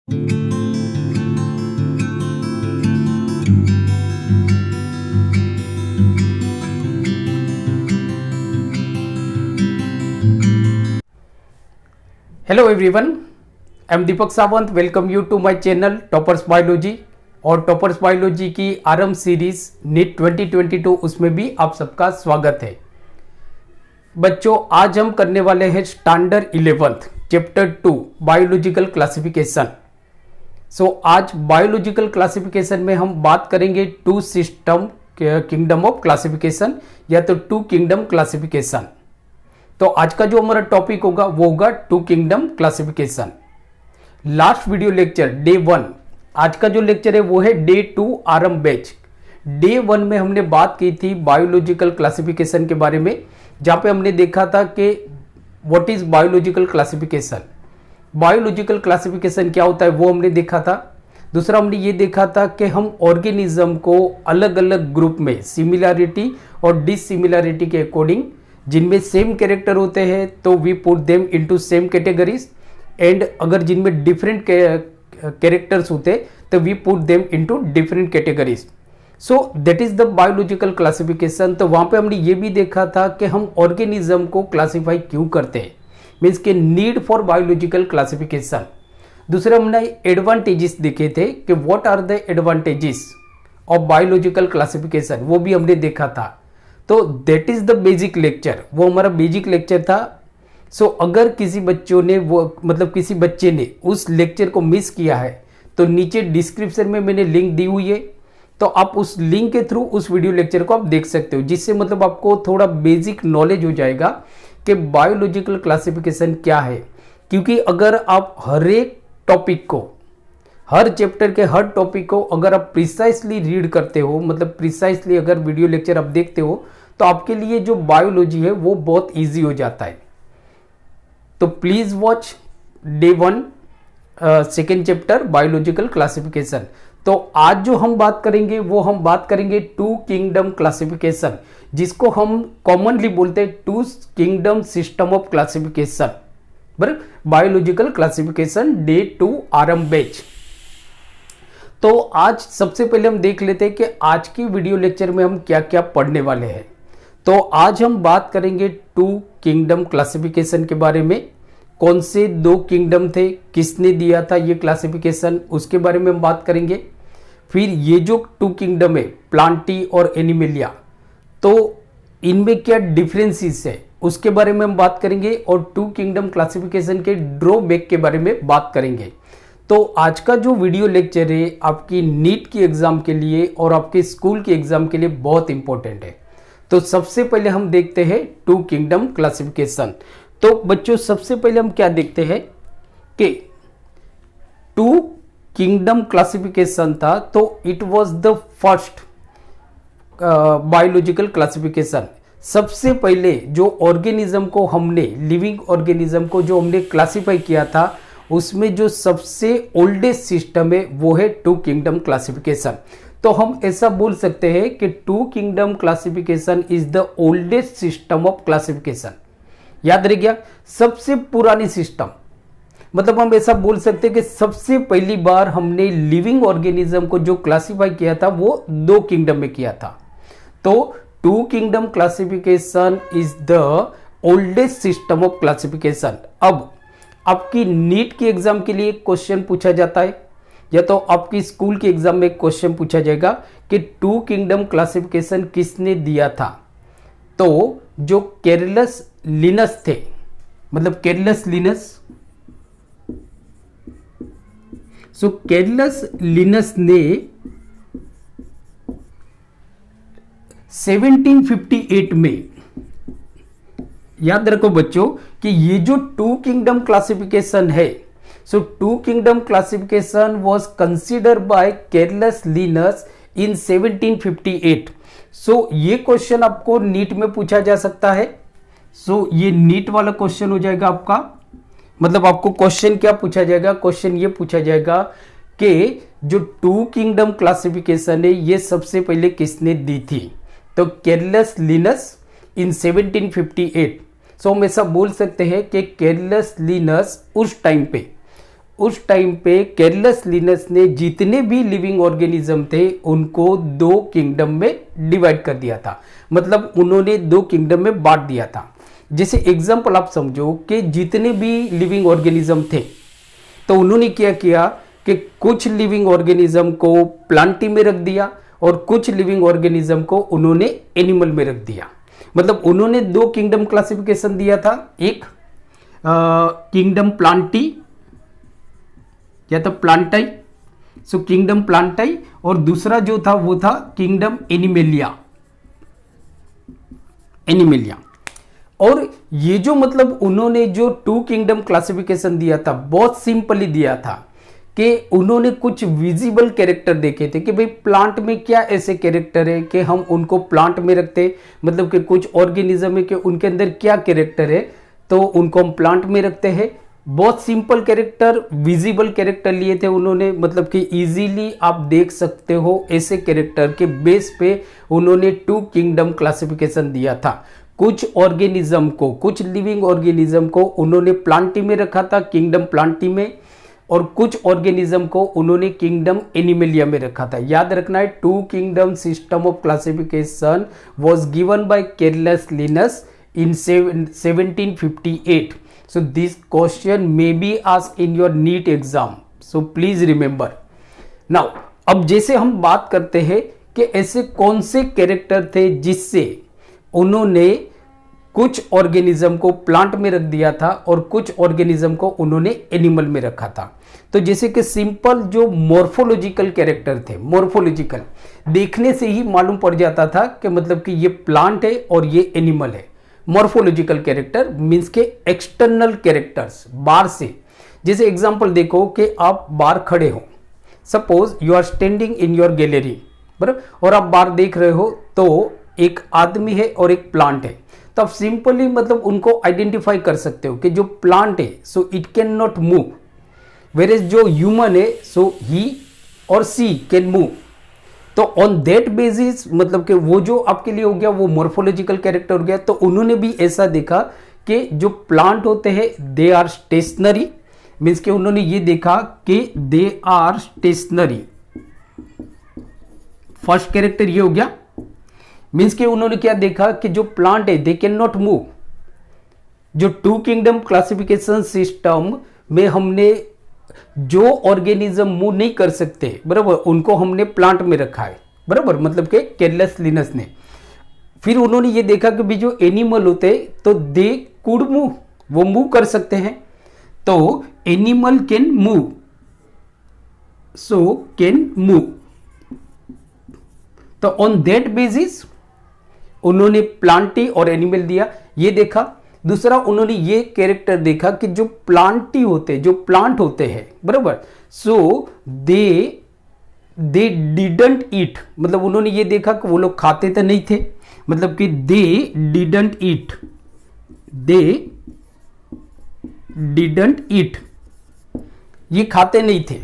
Hello everyone, I am Deepak Sawant. Welcome you to my channel toppers biology. और toppers biology की Aarambh series NEET 2022 उसमें भी आप सबका स्वागत है। बच्चों, आज हम करने वाले हैं standard 11th chapter 2 biological classification. आज बायोलॉजिकल क्लासिफिकेशन में हम बात करेंगे two system kingdom of classification या तो टू किंगडम क्लासिफिकेशन। तो आज का जो हमारा टॉपिक होगा वो होगा two kingdom classification. Last video lecture day 1, आज का जो लेक्चर है वो है डे 2 आरंभ बैच। डे 1 में हमने बात की थी बायोलॉजिकल क्लासिफिकेशन के बारे में, जहां पे हमने देखा था कि what is biological classification, biological classification क्या होता है वो हमने देखा था। दूसरा हमने ये देखा था कि हम ऑर्गेनिज्म को अलग अलग ग्रुप में सिमिलैरिटी और डिसिमिलैरिटी के अकॉर्डिंग, जिनमें सेम कैरेक्टर होते हैं तो we put them into same categories, and अगर जिनमें डिफरेंट कैरेक्टर्स होते तो we put them into different categories. So that is the biological classification. तो वहां पे हमने ये भी देखा था कि हम ऑर्गेनिज्म को क्लासिफाई क्यों करते हैं, मीन्स के नीड फॉर बायोलॉजिकल क्लासिफिकेशन। दूसरे हमने एडवांटेजेस देखे थे कि what are the advantages of biological classification, वो भी हमने देखा था। तो that is the basic lecture, वो हमारा बेसिक लेक्चर था। अगर किसी बच्चों ने किसी बच्चे ने उस लेक्चर को मिस किया है तो नीचे डिस्क्रिप्शन में मैंने लिंक दी हुई है, तो आप उस लिंक के थ्रू उस वीडियो लेक्चर को आप देख सकते हो, जिससे आपको थोड़ा बेसिक नॉलेज हो जाएगा कि बायोलॉजिकल क्लासिफिकेशन क्या है। क्योंकि अगर आप हर एक टॉपिक को, हर चैप्टर के हर टॉपिक को अगर आप प्रिसाइसली रीड करते हो, प्रिसाइसली अगर वीडियो लेक्चर आप देखते हो, तो आपके लिए जो बायोलॉजी है वो बहुत इजी हो जाता है। तो please watch day 1 second chapter biological classification. तो आज जो हम बात करेंगे वो हम बात करेंगे टू किंगडम क्लासिफिकेशन, जिसको हम कॉमनली बोलते हैं two kingdom system of classification, बराबर, biological classification day 2 Aarambh batch. तो आज सबसे पहले हम देख लेते हैं कि आज की वीडियो लेक्चर में हम क्या क्या पढ़ने वाले हैं। तो आज हम बात करेंगे टू किंगडम क्लासिफिकेशन के बारे में। कौन से दो किंगडम थे, किसने दिया था ये क्लासिफिकेशन, उसके बारे में हम बात करेंगे। फिर ये जो टू किंगडम है, प्लांटी और एनिमेलिया, तो इनमें क्या डिफरेंसेस है उसके बारे में हम बात करेंगे, और टू किंगडम क्लासिफिकेशन के ड्रॉबैक के बारे में बात करेंगे। तो आज का जो वीडियो लेक्चर है आपकी नीट की एग्जाम के लिए और आपके स्कूल के एग्जाम के लिए बहुत इंपॉर्टेंट है। तो सबसे पहले हम देखते हैं टू किंगडम क्लासिफिकेशन। तो बच्चों, सबसे पहले हम क्या देखते हैं कि टू किंगडम क्लासिफिकेशन था, तो it was the first biological classification. सबसे पहले जो ऑर्गेनिज्म को हमने, लिविंग ऑर्गेनिज्म को जो हमने क्लासिफाई किया था, उसमें जो सबसे ओल्डेस्ट सिस्टम है वो है टू किंगडम क्लासिफिकेशन। तो हम ऐसा बोल सकते हैं कि two kingdom classification is the oldest system of classification. याद रह गया, सबसे पुरानी सिस्टम, हम ऐसा बोल सकते हैं कि सबसे पहली बार हमने लिविंग ऑर्गेनिज्म को जो क्लासिफाई किया था वो दो किंगडम में किया था। तो two kingdom classification is the oldest system of classification. अब आपकी नीट की एग्जाम के लिए क्वेश्चन पूछा जाता है, या तो आपकी स्कूल के एग्जाम में क्वेश्चन पूछा जाएगा कि टू किंगडम क्लासिफिकेशन किसने दिया था। तो जो कैरलस लिनस थे, कैरलस लिनस, कैरलस लिनस ने 1758 में, याद रखो बच्चों कि ये जो टू किंगडम क्लासिफिकेशन है, two kingdom classification was considered by Carolus Linnaeus in 1758। ये क्वेश्चन आपको नीट में पूछा जा सकता है। ये नीट वाला क्वेश्चन हो जाएगा आपका, आपको क्वेश्चन क्या पूछा जाएगा, क्वेश्चन ये पूछा जाएगा कि जो टू किंगडम क्लासिफिकेशन है ये सबसे पहले किसने दी थी। तो कैरलस लिनस इन 1758। हम ऐसा बोल सकते हैं कि कैरलस लिनस उस टाइम पे उस टाइम पे कैरलस लिनस ने जितने भी लिविंग ऑर्गेनिज्म थे उनको दो किंगडम में डिवाइड कर दिया था, मतलब उन्होंने दो किंगडम में बांट दिया था। जैसे एग्जांपल आप समझो कि जितने भी लिविंग ऑर्गेनिज्म थे तो उन्होंने क्या किया कि कुछ लिविंग ऑर्गेनिज्म को प्लांटी में रख दिया और कुछ लिविंग ऑर्गेनिज्म को उन्होंने एनिमल में रख दिया। मतलब उन्होंने दो किंगडम क्लासिफिकेशन दिया था, एक किंगडम प्लांटी या तो प्लांटाई, सो किंगडम प्लांटाई, और दूसरा जो था वो था किंगडम एनिमेलिया। और ये जो मतलब उन्होंने जो टू किंगडम क्लासिफिकेशन दिया था बहुत सिंपली दिया था कि उन्होंने कुछ विजिबल कैरेक्टर देखे थे कि भाई प्लांट में क्या ऐसे कैरेक्टर है कि हम उनको प्लांट में रखते, मतलब कि कुछ ऑर्गेनिज्म है कि उनके अंदर क्या कैरेक्टर है तो उनको हम प्लांट में रखते हैं। बहुत सिंपल कैरेक्टर, विजिबल कैरेक्टर लिए थे उन्होंने, मतलब कि इजीली आप देख सकते हो ऐसे कैरेक्टर के बेस पे उन्होंने टू किंगडम क्लासिफिकेशन दिया था। कुछ ऑर्गेनिज्म को, कुछ लिविंग ऑर्गेनिज्म को उन्होंने प्लांटी में रखा था, किंगडम प्लांटी में, और कुछ ऑर्गेनिज्म को उन्होंने किंगडम एनिमेलिया में रखा था। याद रखना है, two kingdom system of classification was given by Carolus Linnaeus in 1758. So this question may be asked in your NEET exam. So please remember. Now, अब जैसे हम बात करते हैं कि ऐसे कौन से कैरेक्टर थे जिससे उन्होंने कुछ ऑर्गेनिज्म को प्लांट में रख दिया था और कुछ ऑर्गेनिज्म को उन्होंने एनिमल में रखा था। तो जैसे कि सिंपल जो मॉर्फोलॉजिकल कैरेक्टर थे, मॉर्फोलॉजिकल देखने से ही मालूम पड़ जाता था कि मतलब कि ये प्लांट है और ये एनिमल है। मॉर्फोलॉजिकल कैरेक्टर मीन्स के एक्सटर्नल कैरेक्टर्स, बाहर से। जैसे एग्जांपल देखो कि आप बाहर खड़े हो, suppose you are standing in your gallery, बराबर, और आप बाहर देख रहे हो तो एक आदमी है और एक प्लांट है। तो आप सिंपली मतलब उनको आइडेंटिफाई कर सकते हो कि जो प्लांट है so it can not move, where जो ह्यूमन है सो ही और सी कैन मूव। तो ऑन दैट बेसिस मतलब कि वो जो आपके लिए हो गया वो मॉर्फोलॉजिकल कैरेक्टर हो गया। तो उन्होंने भी ऐसा देखा कि जो प्लांट होते हैं दे आर स्टेशनरी, मीन्स कि उन्होंने ये देखा कि they are stationary. First character ये हो गया, मीन्स कि उन्होंने क्या देखा कि जो प्लांट है दे कैन नॉट मूव। जो टू किंगडम क्लासिफिकेशन सिस्टम में हमने जो ऑर्गेनिज्म मूव नहीं कर सकते, बराबर, उनको हमने प्लांट में रखा है, बराबर, मतलब कि कैरलस लिनस ने। फिर उन्होंने ये देखा कि भी जो एनिमल होते तो दे कुड मूव, वो मूव कर सकते हैं, तो animal can move, so can move. तो ऑन दैट बेसिस उन्होंने प्लांटी और एनिमल दिया, ये देखा। दूसरा उन्होंने ये कैरेक्टर देखा कि जो प्लांटी होते, जो प्लांट होते हैं, बराबर, सो दे डिडंट ईट, मतलब उन्होंने ये देखा कि वो लोग खाते तो नहीं थे, मतलब कि they didn't eat, they didn't ईट, ये खाते नहीं थे।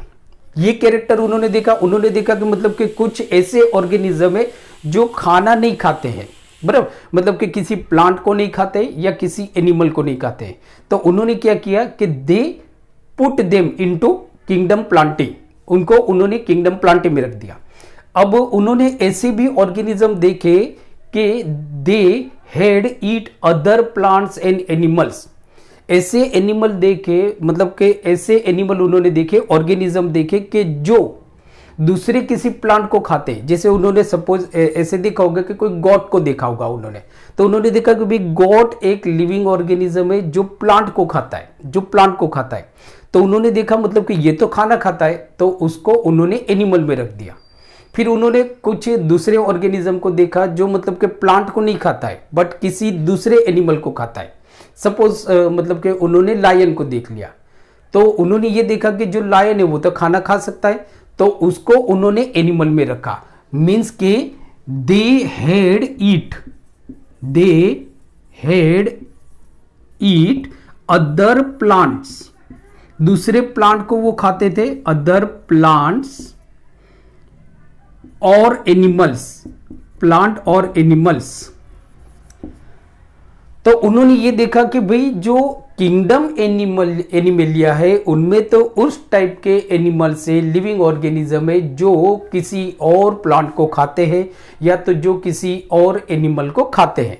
ये कैरेक्टर उन्होंने देखा। उन्होंने देखा कि मतलब कि कुछ ऐसे ऑर्गेनिज्म है जो खाना नहीं खाते हैं, बराबर, मतलब कि किसी प्लांट को नहीं खाते या किसी एनिमल को नहीं खाते। तो उन्होंने क्या किया कि they put them into kingdom Plantae, उनको उन्होंने किंगडम प्लांटी में रख दिया। अब उन्होंने ऐसे भी ऑर्गेनिज्म देखे कि they had eat other plants and animals. ऐसे एनिमल देखे, मतलब कि ऐसे एनिमल उन्होंने देखे, ऑर्गेनिज्म देखे कि जो दूसरे किसी प्लांट को खाते। जैसे उन्होंने सपोज ऐसे देखा होगा कि कोई गॉट को देखा होगा उन्होंने, तो उन्होंने देखा कि भाई गॉट एक लिविंग ऑर्गेनिज्म है जो प्लांट को खाता है, जो प्लांट को खाता है। तो उन्होंने देखा मतलब कि ये तो खाना खाता है, तो उसको उन्होंने एनिमल में रख दिया। फिर उन्होंने कुछ दूसरे ऑर्गेनिज्म को देखा जो मतलब कि प्लांट को नहीं खाता है बट किसी दूसरे एनिमल को खाता है। सपोज मतलब कि उन्होंने लायन को देख लिया, तो उन्होंने ये देखा कि जो लायन है वो तो खाना खा सकता है, तो उसको उन्होंने एनिमल में रखा। मीन्स के they had eat other plants, दूसरे प्लांट को वो खाते थे, अदर प्लांट्स और एनिमल्स, प्लांट और एनिमल्स। तो उन्होंने ये देखा कि भाई जो किंगडम एनिमलिया है, उनमें तो उस टाइप के एनिमल से लिविंग ऑर्गेनिज्म है जो किसी और प्लांट को खाते हैं या तो जो किसी और एनिमल को खाते हैं,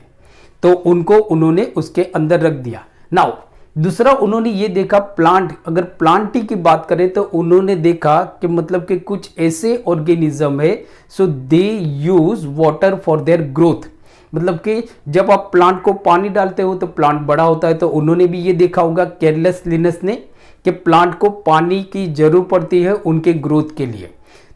तो उनको उन्होंने उसके अंदर रख दिया। नाउ दूसरा उन्होंने ये देखा प्लांट, अगर प्लांट की बात करें तो उन्होंने देखा कि मतलब कि कुछ ऐसे ऑर्गेनिज्म है so they use water for their growth, मतलब कि जब आप प्लांट को पानी डालते हो तो प्लांट बड़ा होता है। तो उन्होंने भी ये देखा होगा केयरलेस लिनस ने कि प्लांट को पानी की जरूरत पड़ती है उनके ग्रोथ के लिए।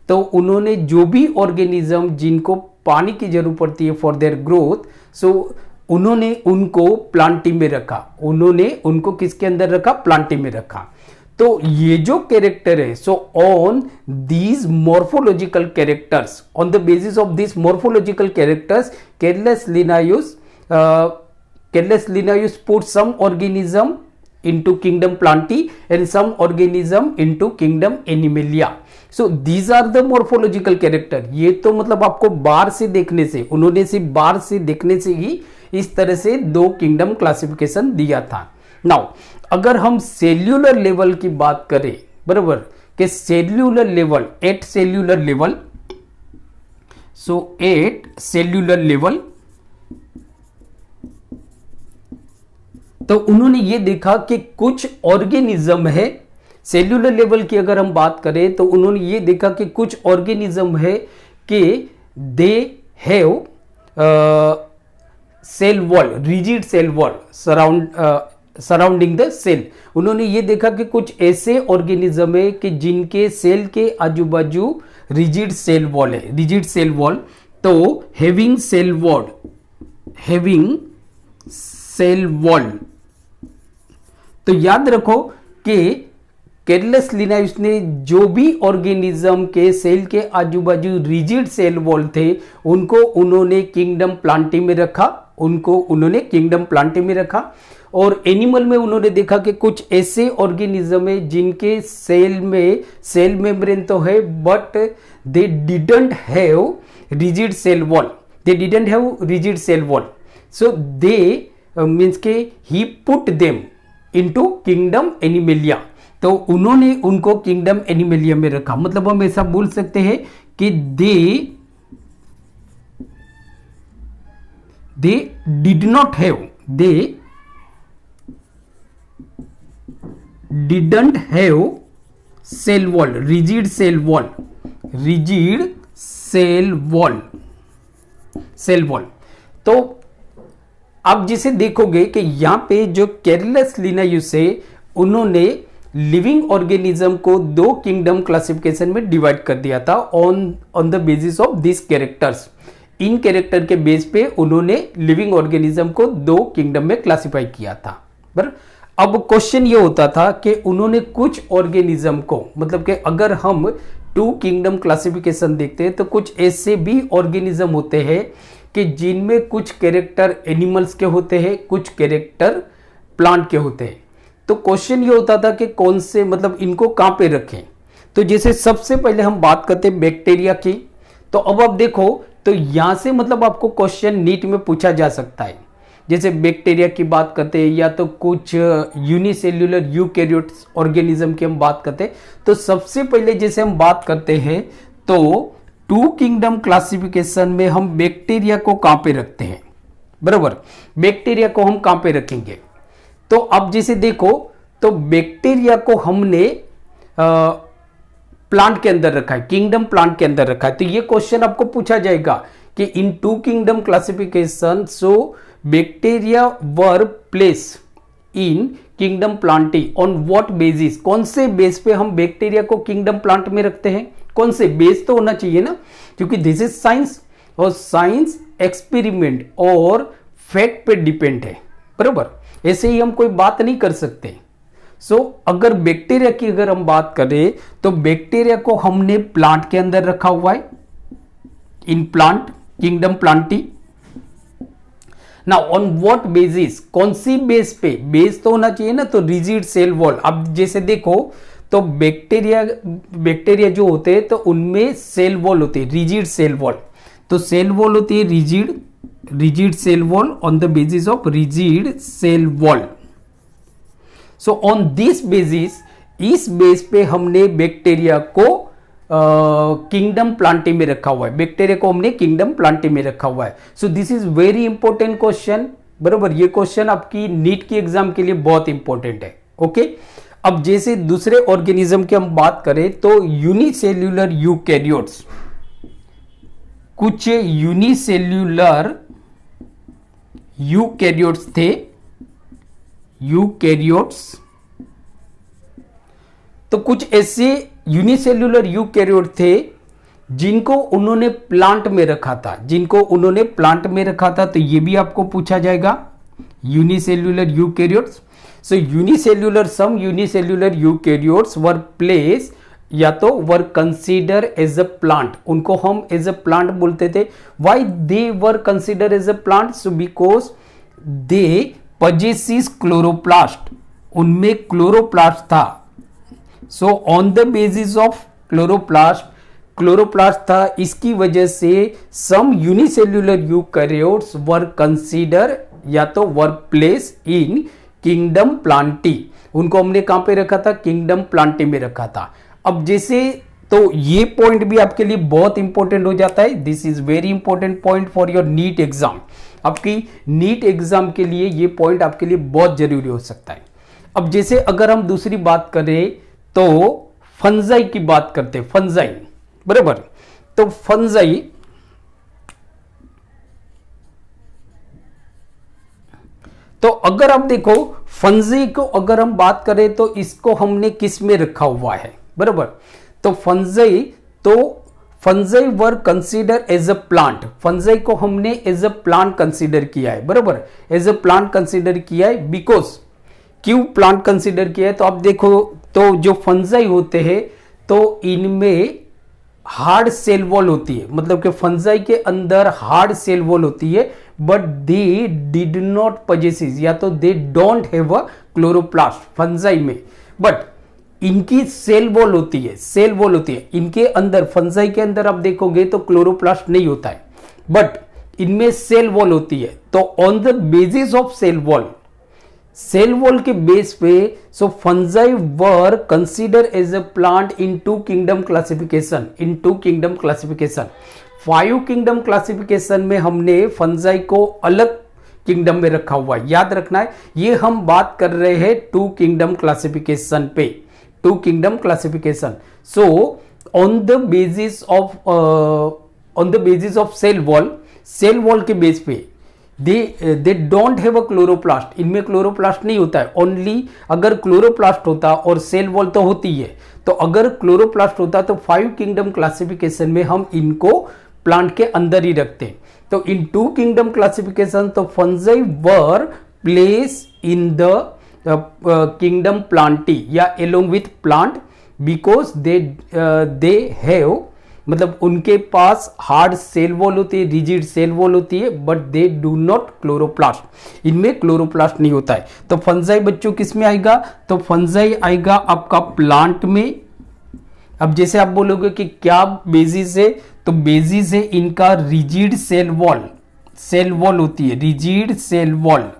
तो उन्होंने जो भी ऑर्गेनिज्म जिनको पानी की जरूरत पड़ती है फॉर देयर ग्रोथ, सो उन्होंने उनको प्लांटी में रखा, उन्होंने उनको किसके अंदर रखा, प्लांटी में रखा। तो ये जो कैरेक्टर है, so on these morphological characters, on the basis of this morphological characters, Carolus Linnaeus put some organism into kingdom plantae and some organism into kingdom animalia. So these are the morphological character. ये तो मतलब आपको बाहर से देखने से, उन्होंने सिर्फ बाहर से देखने से ही इस तरह से दो किंगडम क्लासिफिकेशन दिया था। नाउ अगर हम सेल्यूलर लेवल की बात करें, बराबर, कि cellular level, at cellular level, so at cellular level, तो उन्होंने ये देखा कि कुछ ऑर्गेनिज्म है, सेल्यूलर लेवल की अगर हम बात करें तो उन्होंने ये देखा कि कुछ ऑर्गेनिज्म है कि they have cell wall, rigid cell wall surrounding the cell. उन्होंने ये देखा कि कुछ ऐसे ऑर्गेनिज्म है कि जिनके सेल के आजू बाजू रिजिड सेल वॉल है, रिजिड सेल वॉल। तो having cell wall, having cell wall, तो याद रखो कि केयरलेस लिनायुस ने जो भी ऑर्गेनिज्म के सेल के आजू बाजू रिजिड सेल वॉल थे उनको उन्होंने किंगडम प्लांटी में रखा, उनको उन्होंने किंगडम प्लांटी में रखा। और एनिमल में उन्होंने देखा कि कुछ ऐसे ऑर्गेनिज्म है जिनके सेल में सेल मेम्ब्रेन तो है but they didn't have rigid cell wall, they didn't have rigid cell wall, so they means के he put them into kingdom Animalia. तो उन्होंने उनको किंगडम एनिमेलिया में रखा। मतलब हम ऐसा बोल सकते हैं कि they did not have, they didn't have cell wall, rigid cell wall, rigid cell wall, cell wall. तो आप जिसे देखोगे कि यहां पे जो केयरलेस लिनायुस है उन्होंने लिविंग ऑर्गेनिज्म को दो किंगडम क्लासिफिकेशन में डिवाइड कर दिया था on the basis of this characters. In character के बेस पे उन्होंने लिविंग ऑर्गेनिज्म को दो किंगडम में क्लासिफाई किया था। बराबर, अब क्वेश्चन ये होता था कि उन्होंने कुछ ऑर्गेनिज्म को, मतलब कि अगर हम टू किंगडम क्लासिफिकेशन देखते हैं तो कुछ ऐसे भी ऑर्गेनिज्म होते हैं कि जिनमें कुछ कैरेक्टर एनिमल्स के होते हैं, कुछ कैरेक्टर प्लांट के होते हैं। तो क्वेश्चन ये होता था कि कौन से, मतलब इनको कहां पे रखें। तो जैसे सबसे पहले हम बात करते हैं बैक्टीरिया की। तो अब आप देखो तो यहां से मतलब आपको क्वेश्चन नीट में पूछा जा सकता है। जैसे बैक्टीरिया की बात करते हैं या तो कुछ यूनिसेल्युलर यूकैरियोट्स ऑर्गेनिज्म की हम बात करते हैं। तो सबसे पहले जैसे हम बात करते हैं तो टू किंगडम क्लासिफिकेशन में हम बैक्टीरिया को कहां पे रखते हैं, बराबर, बैक्टीरिया को हम कहां पे रखेंगे। तो अब जैसे देखो तो बैक्टीरिया को हमने प्लांट के अंदर रखा है, किंगडम प्लांट के अंदर रखा है। तो ये क्वेश्चन आपको पूछा जाएगा कि in two kingdom classification so bacteria were place in kingdom Plantae on what basis, कौन से बेस पे हम बैक्टीरिया को किंगडम प्लांट में रखते हैं, कौन से बेस तो होना चाहिए ना, क्योंकि दिस इज साइंस और साइंस एक्सपेरिमेंट और फैक्ट पे डिपेंड है, बराबर। ऐसे ही हम कोई बात नहीं कर सकते। सो अगर बैक्टीरिया की अगर हम बात करें तो बैक्टीरिया को हमने प्लांट के अंदर रखा हुआ है, इन प्लांट किंगडम प्लांटी। ना ऑन व्हाट बेसिस, कौन सी बेस पे, बेस तो होना चाहिए ना, तो रिजिड सेल वॉल। अब जैसे देखो तो बैक्टीरिया जो होते हैं तो उनमें सेल वॉल होती है, रिजिड सेल वॉल। तो सेल वॉल होती है rigid cell wall on the basis of rigid cell wall. So on this basis, इस बेस पे हमने बैक्टीरिया को किंगडम प्लांटी में रखा हुआ है, बैक्टीरिया को हमने किंगडम प्लांटी में रखा हुआ है। So this is very important question, बराबर। ये क्वेश्चन आपकी नीट की एग्जाम के लिए बहुत इंपॉर्टेंट है। ओके, अब जैसे दूसरे ऑर्गेनिज्म की हम बात करें तो यूनिसेल्यूलर यूकैरियोट्स, कुछ यूनिसेल्यूलर यूकैरियोट्स थे, यूकैरियोट्स। तो कुछ ऐसे यूनिसेल्यूलर यूकैरियोट थे जिनको उन्होंने प्लांट में रखा था, जिनको उन्होंने प्लांट में रखा था। तो ये भी आपको पूछा जाएगा, unicellular eukaryotes. So unicellular, some unicellular eukaryotes were place, या तो were consider as a plant, उनको हम एज अ प्लांट बोलते थे। Why they were consider as a plant? So because they possesses chloroplast, उनमें क्लोरोप्लास्ट था। So on the basis of chloroplast था, इसकी वजह से some unicellular eukaryotes were consider, या तो were place in kingdom Plantae, उनको हमने कहां पे रखा था? किंगडम प्लांटी में रखा था। अब जैसे, तो ये पॉइंट भी आपके लिए बहुत इंपॉर्टेंट हो जाता है। This is very important point for your NEET exam. आपकी नीट एग्जाम के लिए ये पॉइंट आपके लिए बहुत जरूरी हो सकता है। अब जैसे अगर हम दूसरी बात करें तो फंजाई की बात करते हैं, फंजाई, बराबर। तो फंजाई, तो अगर आप देखो फंजाई को अगर हम बात करें तो इसको हमने किस में रखा हुआ है, बराबर। तो fungi were consider as a plant, fungi को हमने एज अ प्लांट कंसीडर किया है, बराबर, एज अ प्लांट कंसीडर किया है। बिकॉज क्यों प्लांट कंसीडर किया है? तो आप देखो, तो जो फंजाई होते हैं तो इनमें हार्ड सेल वॉल होती है, मतलब कि फंजाई के अंदर हार्ड सेल वॉल होती है, but they did not possesses, या तो दे don't have a chloroplast fungi में, बट इनकी सेल वॉल होती है, सेल वॉल होती है इनके अंदर। फंजाई के अंदर आप देखोगे तो क्लोरोप्लास्ट नहीं होता है, बट इनमें सेल वॉल होती है। तो on the basis of cell wall के बेस पे, so fungi were consider as a plant in two kingdom classification, in two kingdom classification. 5 kingdom classification में हमने फंजाई को अलग किंगडम में रखा हुआ है, याद रखना है। ये हम बात कर रहे हैं 2 किंगडम क्लासिफिकेशन पे, 2 kingdom classification. So on the basis of cell wall के बेस पे they don't have a chloroplast, इनमें क्लोरोप्लास्ट नहीं होता है। ओनली अगर क्लोरोप्लास्ट होता और सेल वॉल तो होती है, तो अगर क्लोरोप्लास्ट होता तो 5 किंगडम क्लासिफिकेशन में हम इनको प्लांट के अंदर ही रखते। तो इन 2 किंगडम क्लासिफिकेशन, तो fungi were place in the kingdom Plantae या along with plant, because they have, मतलब उनके पास हार्ड सेल वॉल होती है, रिजिड सेल वॉल होती है, but they do not chloroplast, इनमें क्लोरोप्लास्ट नहीं होता है। तो फंजाई बच्चों किस में आएगा? तो फंजाई आएगा आपका प्लांट में। अब जैसे आप बोलोगे कि क्या बेसिस है, तो बेसिस है इनका रिजिड सेल वॉल होती है, रिजिड सेल वॉल।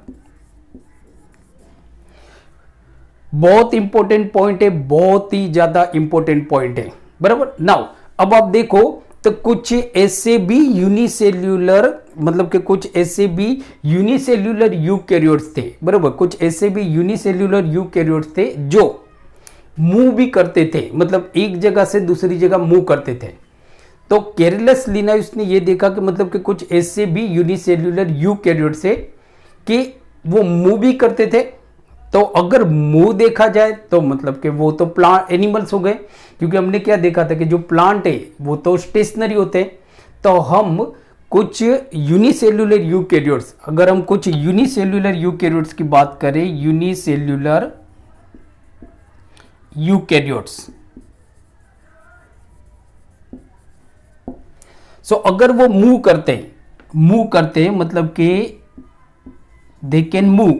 बहुत इंपॉर्टेंट पॉइंट है, बहुत ही ज्यादा इंपॉर्टेंट पॉइंट है, बराबर। नाउ अब आप देखो तो कुछ ऐसे भी यूनिसेल्यूलर, मतलब कि कुछ ऐसे भी यूनिसेल्यूलर यूकैरियोट्स थे, बराबर। कुछ ऐसे भी यूनिसेल्यूलर यूकैरियोट्स थे जो मूव भी करते थे, मतलब एक जगह से दूसरी जगह मूव करते थे। तो कैरलस लिनायुस ने यह देखा कि मतलब कि कुछ ऐसे भी यूनिसेल्यूलर यूकैरियोट्स थे कि वो मूव भी करते थे। तो अगर मूव देखा जाए तो मतलब कि वो तो प्लांट एनिमल्स हो गए, क्योंकि हमने क्या देखा था कि जो प्लांट है वो तो स्टेशनरी होते हैं। तो हम कुछ यूनिसेल्यूलर यूकैरियोट्स, अगर हम कुछ यूनिसेल्यूलर यूकैरियोट्स की बात करें, यूनिसेल्यूलर यूकैरियोट्स, सो अगर वो मूव करते हैं मतलब कि दे कैन मूव,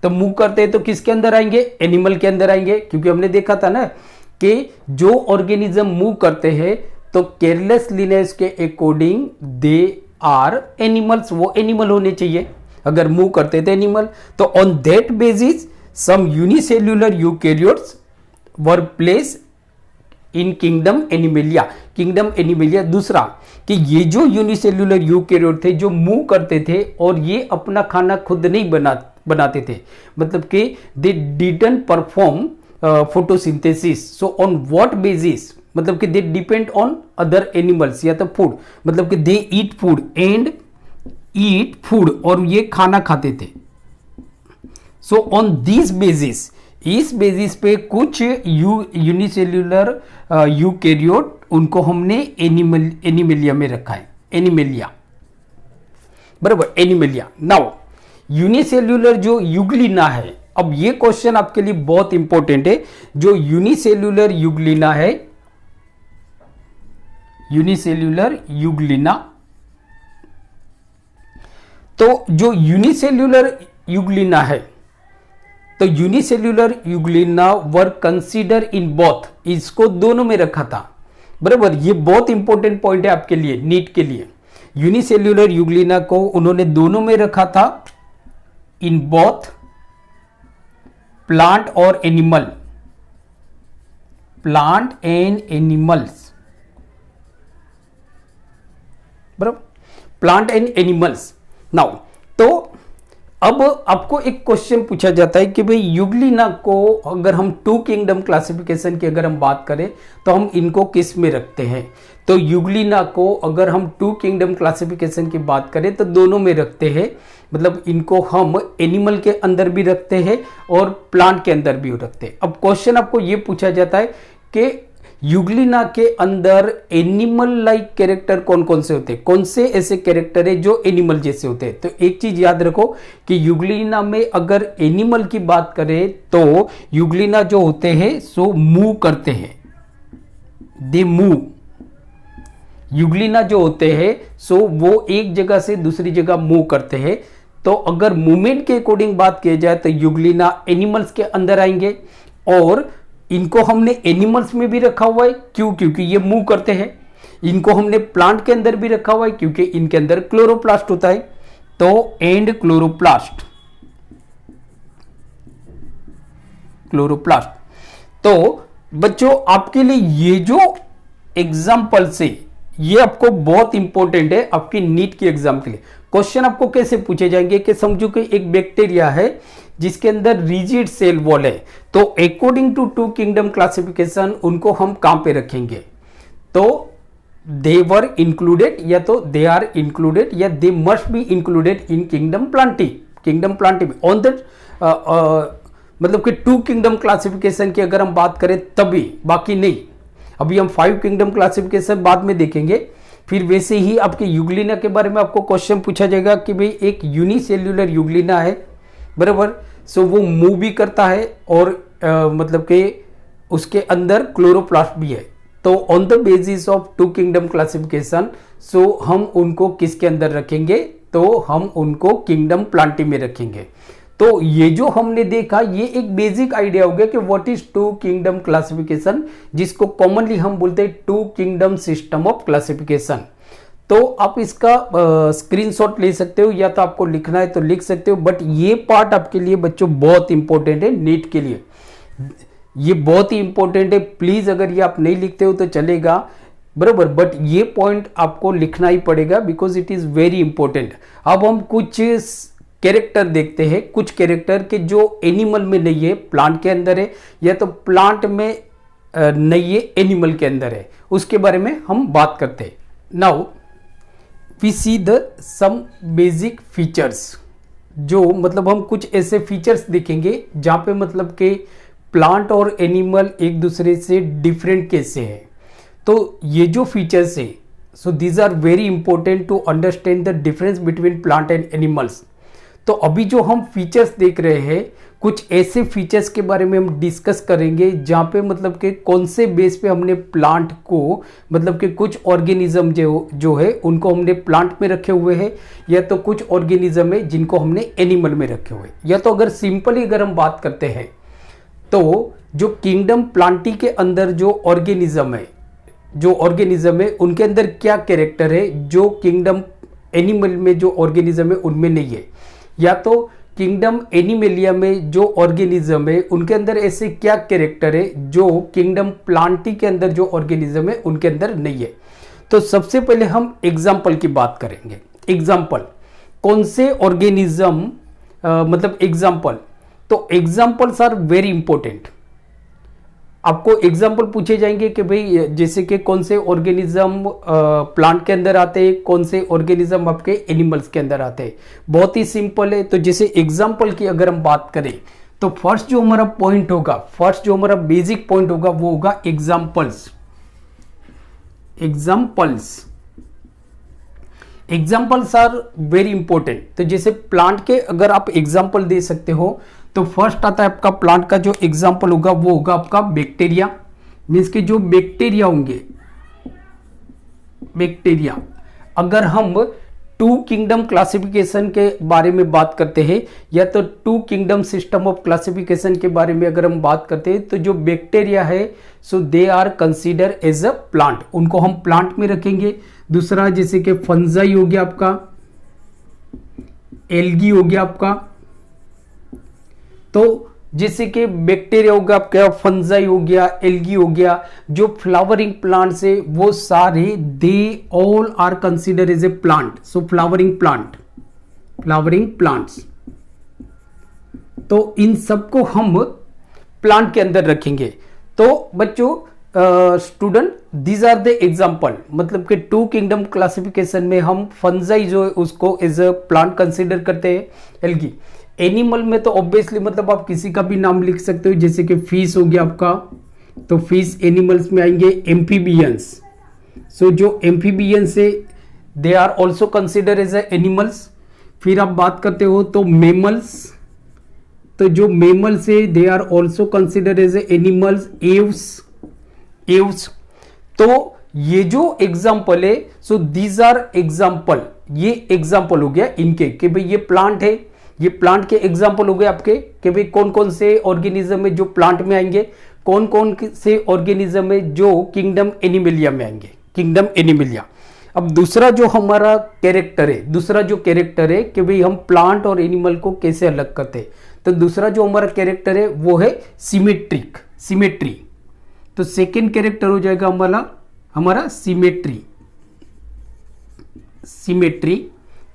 तो मूव करते हैं तो किसके अंदर आएंगे? एनिमल के अंदर आएंगे, क्योंकि हमने देखा था ना कि जो ऑर्गेनिज्म मूव करते हैं तो कैरलस लिनायुस के अकॉर्डिंग दे आर एनिमल्स, वो एनिमल होने चाहिए अगर मूव करते थे एनिमल। तो on that basis some unicellular eukaryotes were place in kingdom Animalia. Kingdom Animalia, दूसरा कि ये जो यूनिसेल्युलर यूकैरियोट थे जो मूव करते थे और ये अपना खाना खुद नहीं बनाते थे, मतलब कि they didn't perform photosynthesis. So on what basis, मतलब कि they depend on other animals या तो फूड, मतलब कि they eat food and eat food, और ये खाना खाते थे। सो ऑन दिस बेसिस, इस बेसिस पे कुछ यूनिसेल्युलर यूकैरियोट उनको हमने एनिमेलिया में रखा है, एनिमेलिया, बराबर, एनिमेलिया। नाउ यूनिसेल्युलर जो यूग्लिना है, अब ये क्वेश्चन आपके लिए बहुत इंपॉर्टेंट है। जो यूनिसेल्युलर यूग्लिना है, यूनिसेल्युलर यूग्लिना, तो जो यूनिसेल्युलर यूग्लिना है, तो unicellular Euglena were consider in both, इसको दोनों में रखा था, बराबर। ये बहुत इंपॉर्टेंट पॉइंट है आपके लिए, नीट के लिए। यूनिसेल्युलर यूग्लिना को उन्होंने दोनों में रखा था, इन बोथ प्लांट और एनिमल, प्लांट एंड एनिमल्स, बराबर, प्लांट एंड एनिमल्स। नाउ तो अब आपको एक क्वेश्चन पूछा जाता है कि भाई यूग्लिना को अगर हम टू किंगडम क्लासिफिकेशन की अगर हम बात करें तो हम इनको किस में रखते हैं। तो यूग्लिना को अगर हम टू किंगडम क्लासिफिकेशन की बात करें तो दोनों में रखते हैं, मतलब इनको हम एनिमल के अंदर भी रखते हैं और प्लांट के अंदर भी रखते हैं। अब क्वेश्चन आपको ये पूछा जाता है कि यूग्लिना के अंदर एनिमल लाइक कैरेक्टर कौन कौन से होते हैं, कौन से ऐसे कैरेक्टर है जो एनिमल जैसे होते हैं। तो एक चीज याद रखो कि यूग्लिना में अगर एनिमल की बात करें तो यूग्लिना जो होते हैं सो मूव करते हैं, दे मूव। यूग्लिना जो होते हैं सो वो एक जगह से दूसरी जगह मूव करते हैं। तो अगर मूवमेंट के अकॉर्डिंग बात की जाए तो यूग्लिना एनिमल्स के अंदर आएंगे, और इनको हमने एनिमल्स में भी रखा हुआ है, क्यों, क्योंकि ये मूव करते हैं। इनको हमने प्लांट के अंदर भी रखा हुआ है क्योंकि इनके अंदर क्लोरोप्लास्ट होता है। तो एंड क्लोरोप्लास्ट, क्लोरोप्लास्ट। तो बच्चों आपके लिए ये जो एग्जाम्पल से, ये आपको बहुत इंपॉर्टेंट है आपकी नीट की एग्जाम के लिए। क्वेश्चन आपको कैसे पूछे जाएंगे कि समझो कि एक बैक्टीरिया है जिसके अंदर रिजिड सेल वॉल है, तो according to two kingdom classification उनको हम कहां पे रखेंगे। तो दे वर इंक्लूडेड, या तो दे आर इंक्लूडेड, या they must be included in kingdom Plantae, kingdom Plantae on that, मतलब कि टू किंगडम क्लासिफिकेशन की अगर हम बात करें तभी, बाकी नहीं। अभी हम 5 किंगडम क्लासिफिकेशन बाद में देखेंगे। फिर वैसे ही आपके यूग्लिना के बारे में आपको क्वेश्चन पूछा जाएगा कि भाई एक यूनिसेल्युलर यूग्लिना है, बराबर। सो वो मूव भी करता है और मतलब कि उसके अंदर क्लोरोप्लास्ट भी है। तो on the basis of two kingdom classification, so हम उनको किसके अंदर रखेंगे, तो हम उनको किंगडम प्लांटी में रखेंगे। तो ये जो हमने देखा ये एक बेसिक आइडिया हो गया कि what is two kingdom classification, जिसको कॉमनली हम बोलते हैं two kingdom system of classification. तो आप इसका स्क्रीनशॉट ले सकते हो, या तो आपको लिखना है तो लिख सकते हो, बट ये पार्ट आपके लिए बच्चों बहुत इंपॉर्टेंट है नीट के लिए, ये बहुत ही इंपॉर्टेंट है। प्लीज अगर ये आप नहीं लिखते हो तो चलेगा, बराबर, बट ये पॉइंट आपको लिखना ही पड़ेगा because it is very important. अब हम कुछ कैरेक्टर देखते हैं, कुछ कैरेक्टर के जो एनिमल में नहीं है, प्लांट के अंदर है, या तो प्लांट में नहीं है, एनिमल के अंदर है, उसके बारे में हम बात करते हैं। Now we see the some basic features, जो मतलब हम कुछ ऐसे फीचर्स देखेंगे जहां पे मतलब कि प्लांट और एनिमल एक दूसरे से डिफरेंट कैसे हैं। तो ये जो फीचर्स है, so these are very important to understand the difference between plant and animals. तो अभी जो हम फीचर्स देख रहे हैं, कुछ ऐसे फीचर्स के बारे में हम डिस्कस करेंगे जहाँ पे मतलब कि कौन से बेस पे हमने प्लांट को, मतलब कि कुछ ऑर्गेनिज्म जो है उनको हमने प्लांट में रखे हुए हैं, या तो कुछ ऑर्गेनिज्म है जिनको हमने एनिमल में रखे हुए। या तो अगर सिंपली अगर हम बात करते हैं तो जो किंगडम प्लांटी के अंदर जो ऑर्गेनिज्म है उनके अंदर क्या कैरेक्टर है जो किंगडम एनिमल में जो ऑर्गेनिज्म है उनमें नहीं है। या तो किंगडम एनिमेलिया में जो ऑर्गेनिज्म है उनके अंदर ऐसे क्या कैरेक्टर है जो किंगडम प्लांटी के अंदर जो ऑर्गेनिज्म है उनके अंदर नहीं है। तो सबसे पहले हम एग्जाम्पल की बात करेंगे। एग्जाम्पल कौन से ऑर्गेनिज्म, मतलब एग्जाम्पल, तो एग्जाम्पल्स आर वेरी इंपॉर्टेंट। आपको एग्जाम्पल पूछे जाएंगे कि भाई जैसे कि कौन से ऑर्गेनिज्म प्लांट के अंदर आते हैं, कौन से ऑर्गेनिज्म आपके एनिमल्स के अंदर आते हैं। बहुत ही सिंपल है। तो जैसे एग्जाम्पल की अगर हम बात करें तो फर्स्ट जो हमारा पॉइंट होगा, फर्स्ट जो हमारा बेसिक पॉइंट होगा वो होगा examples. Examples are very important. तो जैसे प्लांट के अगर आप एग्जाम्पल दे सकते हो तो फर्स्ट आता है आपका प्लांट का जो एग्जाम्पल होगा वो होगा आपका बैक्टीरिया। मीन्स के जो बैक्टीरिया होंगे, बैक्टीरिया, अगर हम टू किंगडम क्लासिफिकेशन के बारे में बात करते हैं या तो two kingdom system of classification के बारे में अगर हम बात करते हैं तो जो बैक्टीरिया है so they are consider as a plant, उनको हम प्लांट में रखेंगे। दूसरा जैसे कि फंजाई हो गया आपका, एल्गी हो गया आपका। तो जैसे कि बैक्टीरिया हो गया आपका, फंजाई हो गया, एल्गी हो गया, जो फ्लावरिंग प्लांट्स है वो सारे they all are consider as a plant. So flowering plants, तो इन सबको हम प्लांट के अंदर रखेंगे। तो बच्चों student these are the example, मतलब कि टू किंगडम क्लासिफिकेशन में हम फंजाई जो है उसको एज अ प्लांट कंसीडर करते हैं, एल्गी। एनिमल में तो ऑब्वियसली मतलब आप किसी का भी नाम लिख सकते हो, जैसे कि फिश हो गया आपका, तो फिश एनिमल्स में आएंगे। एम्फीबियंस, सो जो एम्फीबियंस है they are also consider as animals. फिर आप बात करते हो तो मेमल्स, तो जो मेमल्स है they are also consider as animals. Aves, तो ये जो एग्जाम्पल है सो दीज आर एग्जाम्पल, ये एग्जाम्पल हो गया इनके कि भाई ये प्लांट है, ये प्लांट के एग्जाम्पल हो गए आपके कि भाई कौन कौन से ऑर्गेनिज्म है जो प्लांट में आएंगे, कौन कौन से ऑर्गेनिज्म है जो किंगडम एनिमेलिया में आएंगे, किंगडम एनिमेलिया। अब दूसरा जो हमारा कैरेक्टर है, दूसरा जो कैरेक्टर है कि भाई हम प्लांट और एनिमल को कैसे अलग करते हैं, तो दूसरा जो हमारा कैरेक्टर है वो है सिमेट्री। तो सेकेंड कैरेक्टर हो जाएगा हमारा सिमेट्री।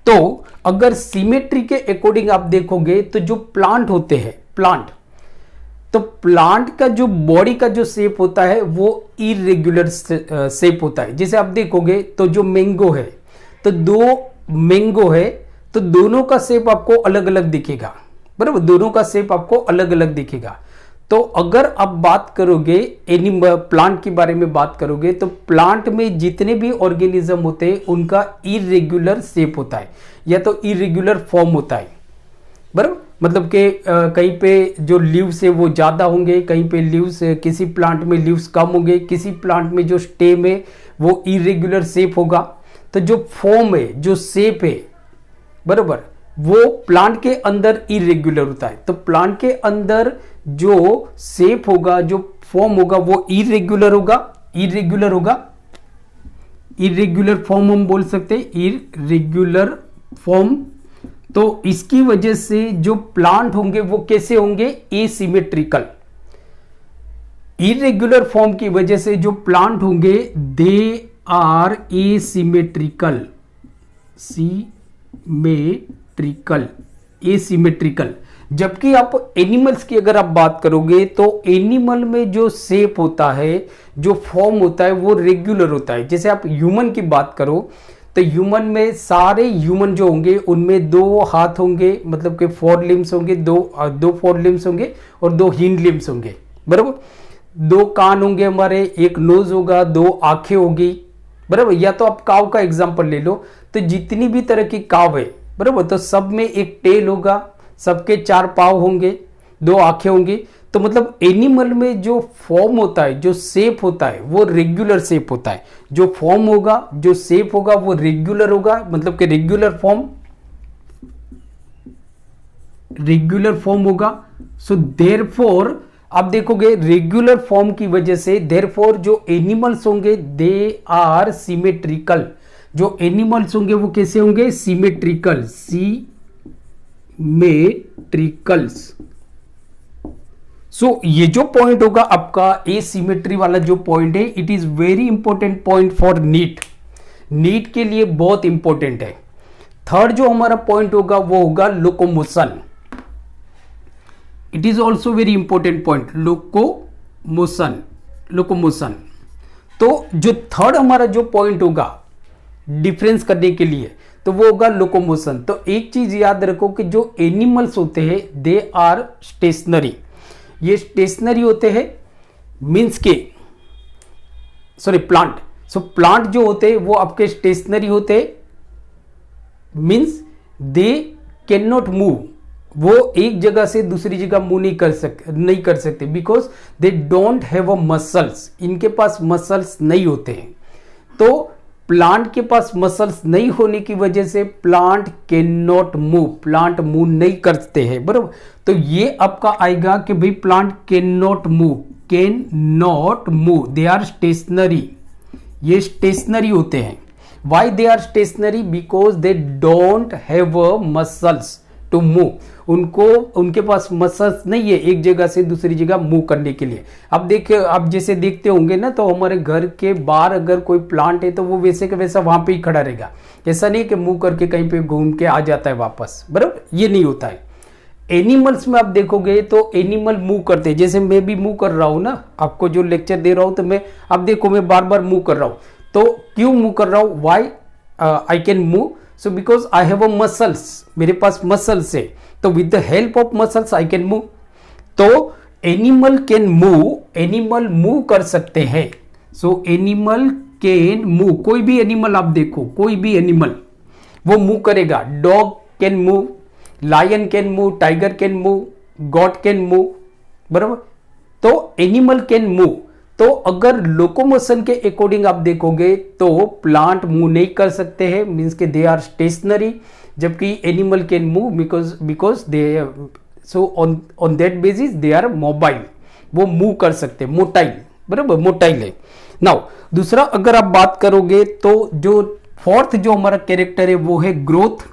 तो अगर सिमेट्री के अकॉर्डिंग आप देखोगे तो जो प्लांट होते हैं, तो प्लांट का जो बॉडी का जो शेप होता है वो इरेगुलर शेप होता है। जैसे आप देखोगे तो जो मैंगो है, तो दो मैंगो है तो दोनों का शेप आपको अलग अलग दिखेगा, बराबर, दोनों का शेप आपको अलग अलग दिखेगा। तो अगर आप बात करोगे एनिमल प्लांट के बारे में बात करोगे तो प्लांट में जितने भी ऑर्गेनिज्म होते हैं उनका इरेगुलर शेप होता है या तो इरेगुलर फॉर्म होता है, बराबर। मतलब कि कहीं पे जो लीव्स है वो ज्यादा होंगे, कहीं पे लीव्स, किसी प्लांट में लीव्स कम होंगे, किसी प्लांट में जो स्टेम है वो इरेगुलर शेप होगा। तो जो फॉर्म है, जो शेप है, बराबर, वो प्लांट के अंदर इरेगुलर होता है। तो प्लांट के अंदर जो शेप होगा, जो फॉर्म होगा वो इरेगुलर होगा। इरेगुलर फॉर्म हम बोल सकते हैं, इरेगुलर फॉर्म। तो इसकी वजह से जो प्लांट होंगे वो कैसे होंगे, एसिमेट्रिकल। इरेगुलर फॉर्म की वजह से जो प्लांट होंगे दे आर एसिमेट्रिकल, एसिमेट्रिकल। जबकि आप एनिमल्स की अगर आप बात करोगे तो एनिमल में जो शेप होता है, जो फॉर्म होता है वो रेगुलर होता है। जैसे आप ह्यूमन की बात करो तो ह्यूमन में सारे ह्यूमन जो होंगे उनमें दो हाथ होंगे, मतलब कि 4 लिम्स होंगे, दो 4 लिम्स होंगे और 2 हिंड लिम्स होंगे, बराबर। 2 कान होंगे हमारे, एक नोज होगा, 2 आंखें होगी, बराबर। या तो आप काव का एग्जांपल ले लो, तो जितनी भी तरह की काव है, बराबर, तो सब में एक टेल होगा, सबके 4 पाँव होंगे, 2 आंखें होंगी। तो मतलब एनिमल में जो फॉर्म होता है, जो शेप होता है वो रेगुलर शेप होता है। जो फॉर्म होगा, जो शेप होगा वो रेगुलर होगा, मतलब कि रेगुलर फॉर्म होगा। सो देयरफॉर आप देखोगे रेगुलर फॉर्म की वजह से देयरफॉर जो एनिमल्स होंगे दे आर सिमेट्रिकल। जो एनिमल्स होंगे वो कैसे होंगे, सिमेट्रिकल, सिमेट्रिकल्स। सो ये जो पॉइंट होगा आपका एसिमेट्री वाला जो पॉइंट है, it is very important point for NEET. NEET के लिए बहुत इंपॉर्टेंट है। थर्ड जो हमारा पॉइंट होगा वो होगा locomotion. It is also very important point, locomotion. तो जो थर्ड हमारा जो पॉइंट होगा डिफरेंस करने के लिए, तो वो होगा लोकोमोशन। तो एक चीज याद रखो कि जो एनिमल्स होते हैं दे आर स्टेशनरी। ये स्टेशनरी होते हैं मीन्स के प्लांट। सो प्लांट जो होते हैं वो आपके स्टेशनरी होते हैं, means they can not move. वो एक जगह से दूसरी जगह मूव नहीं कर सकते because they don't have a muscles. इनके पास मसल्स नहीं होते हैं। तो प्लांट के पास मसल्स नहीं होने की वजह से plant can not move, plant move नहीं करते हैं, बराबर। तो ये आपका आएगा कि भाई plant can not move, they are stationary. ये स्टेशनरी होते हैं। Why they are stationary? Because they don't have a muscles to move. उनके पास मसल्स नहीं है एक जगह से दूसरी जगह मूव करने के लिए। अब देखिए, आप जैसे देखते होंगे ना, तो हमारे घर के बाहर अगर कोई प्लांट है तो वो वैसे का वैसा वहां पे ही खड़ा रहेगा। ऐसा नहीं कि मूव करके कहीं पे घूम के आ जाता है वापस, बराबर। ये नहीं होता है। एनिमल्स में आप देखोगे तो एनिमल मूव करते हैं। जैसे मैं भी मूव कर रहा हूं ना, आपको जो लेक्चर दे रहा हूं, तो मैं अब देखो मैं बार बार मूव कर रहा हूं। तो क्यों मूव कर रहा हूं? Why I can move? So because I have a muscles, मेरे पास मसल्स है। तो with the help of muscles I can move. तो animal can move, animal move कर सकते हैं। सो एनिमल कैन मूव, कोई भी एनिमल आप देखो, कोई भी एनिमल वो मूव करेगा। Dog can move, lion can move, tiger can move, goat can move, बराबर। तो एनिमल कैन मूव। तो अगर लोकोमोशन के अकॉर्डिंग आप देखोगे तो प्लांट मूव नहीं कर सकते हैं, मीन्स के दे आर स्टेशनरी, जबकि animal can move because they, so on that basis they are mobile, वो मूव कर सकते हैं, मोटाइल, बराबर, मोटाइल है। नाउ दूसरा अगर आप बात करोगे तो जो फोर्थ जो हमारा कैरेक्टर है वो है ग्रोथ।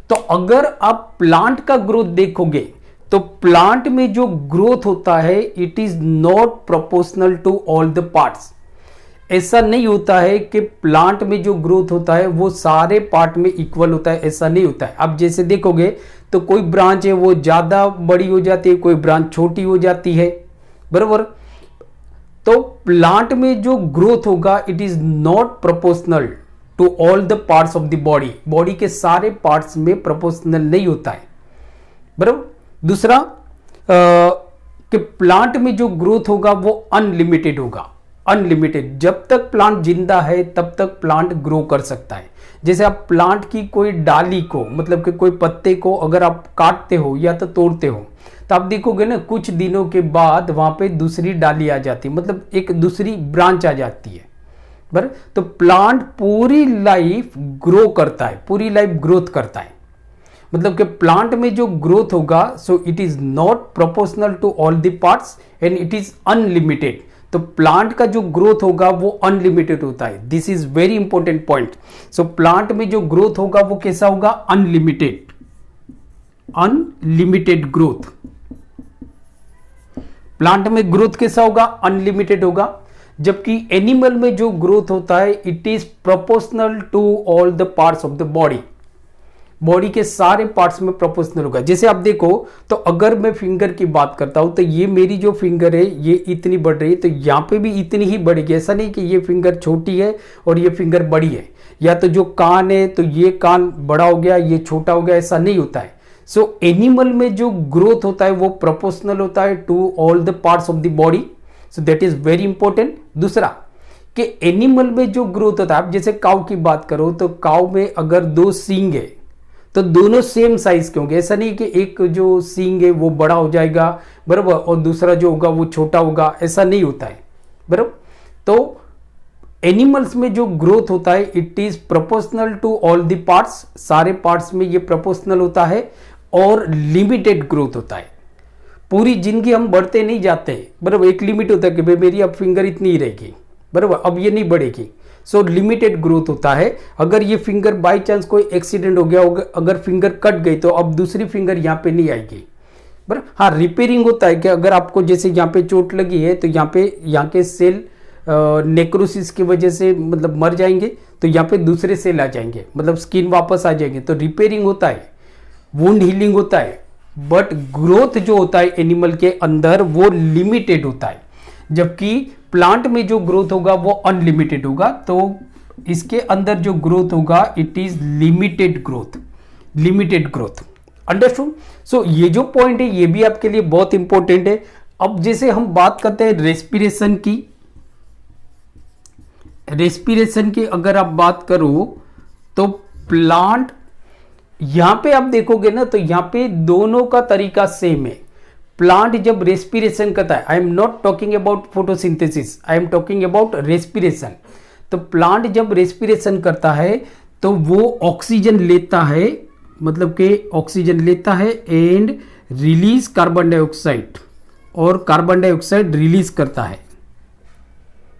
तो अगर आप प्लांट का ग्रोथ देखोगे तो प्लांट में जो ग्रोथ होता है it is not proportional to all the parts. ऐसा नहीं होता है कि प्लांट में जो ग्रोथ होता है वो सारे पार्ट में इक्वल होता है, ऐसा नहीं होता है। आप जैसे देखोगे तो कोई ब्रांच है वो ज्यादा बड़ी हो जाती है, कोई ब्रांच छोटी हो जाती है, बराबर। तो प्लांट में जो ग्रोथ होगा it is not proportional to all the parts of the body. Body के सारे पार्ट्स में प्रोपोर्शनल नहीं होता है, बराबर। दूसरा कि प्लांट में जो ग्रोथ होगा वो अनलिमिटेड होगा, अनलिमिटेड। जब तक प्लांट जिंदा है तब तक प्लांट ग्रो कर सकता है। जैसे आप प्लांट की कोई डाली को, मतलब कि कोई पत्ते को अगर आप काटते हो या तो तोड़ते हो तो आप देखोगे ना कुछ दिनों के बाद वहां पे दूसरी डाली आ जाती है, मतलब एक दूसरी ब्रांच आ जाती है, बराबर। तो प्लांट पूरी लाइफ ग्रो करता है, पूरी लाइफ ग्रोथ करता है। मतलब कि प्लांट में जो ग्रोथ होगा so it is not proportional to all the parts and it is unlimited. तो प्लांट का जो ग्रोथ होगा वो अनलिमिटेड होता है। This is very important point. So plant में जो ग्रोथ होगा वो कैसा होगा? Unlimited, unlimited growth. प्लांट में ग्रोथ कैसा होगा? अनलिमिटेड होगा। जबकि एनिमल में जो ग्रोथ होता है it is proportional to all the parts of the body. Body के सारे पार्ट्स में प्रोपोर्शनल होगा। जैसे आप देखो तो अगर मैं फिंगर की बात करता हूं तो ये मेरी जो फिंगर है ये इतनी बढ़ रही है, तो यहां पे भी इतनी ही बढ़ेगी। ऐसा नहीं कि ये फिंगर छोटी है और ये फिंगर बड़ी है, या तो जो कान है तो ये कान बड़ा हो गया ये छोटा हो गया, ऐसा नहीं होता है। सो एनिमल में जो ग्रोथ होता है वो प्रोपोर्शनल होता है to all the parts of the body. So that is very important. दूसरा कि एनिमल में जो ग्रोथ होता है, आप जैसे काऊ की बात करो तो काऊ में अगर दो सींग है तो दोनों सेम साइज के होंगे। ऐसा नहीं कि एक जो सींग है वो बड़ा हो जाएगा, बराबर, और दूसरा जो होगा वो छोटा होगा, ऐसा नहीं होता है, बराबर। तो एनिमल्स में जो ग्रोथ होता है it is proportional to all the parts, सारे पार्ट्स में ये प्रोपोर्शनल होता है और लिमिटेड ग्रोथ होता है। पूरी जिंदगी हम बढ़ते नहीं जाते, बराबर। एक लिमिट होता है कि भाई मेरी अब फिंगर इतनी ही रहेगी, बराबर, अब ये नहीं बढ़ेगी। सो लिमिटेड ग्रोथ होता है। अगर ये फिंगर बाय चांस कोई एक्सीडेंट हो गया होगा, अगर फिंगर कट गई तो अब दूसरी फिंगर यहाँ पे नहीं आएगी, बराबर। हाँ, रिपेयरिंग होता है कि अगर आपको जैसे यहाँ पे चोट लगी है तो यहाँ के सेल नेक्रोसिस की वजह से मतलब मर जाएंगे, तो यहाँ पे दूसरे सेल आ जाएंगे, मतलब स्किन वापस आ जाएंगे, तो रिपेयरिंग होता है, वुंड हीलिंग होता है। बट ग्रोथ जो होता है एनिमल के अंदर वो लिमिटेड होता है, जबकि प्लांट में जो ग्रोथ होगा वो अनलिमिटेड होगा। तो इसके अंदर जो ग्रोथ होगा it is limited growth, limited growth. Understood? So ये जो पॉइंट है ये भी आपके लिए बहुत इंपॉर्टेंट है। अब जैसे हम बात करते हैं रेस्पिरेशन की, रेस्पिरेशन की अगर आप बात करो तो प्लांट, यहां पे आप देखोगे ना तो यहां पे दोनों का तरीका सेम है। प्लांट जब रेस्पिरेशन करता है, I am not talking about photosynthesis, I am talking about respiration. तो प्लांट जब रेस्पिरेशन करता है तो वो ऑक्सीजन लेता है, मतलब कि ऑक्सीजन लेता है एंड रिलीज कार्बन डाइऑक्साइड, और कार्बन डाइऑक्साइड रिलीज करता है,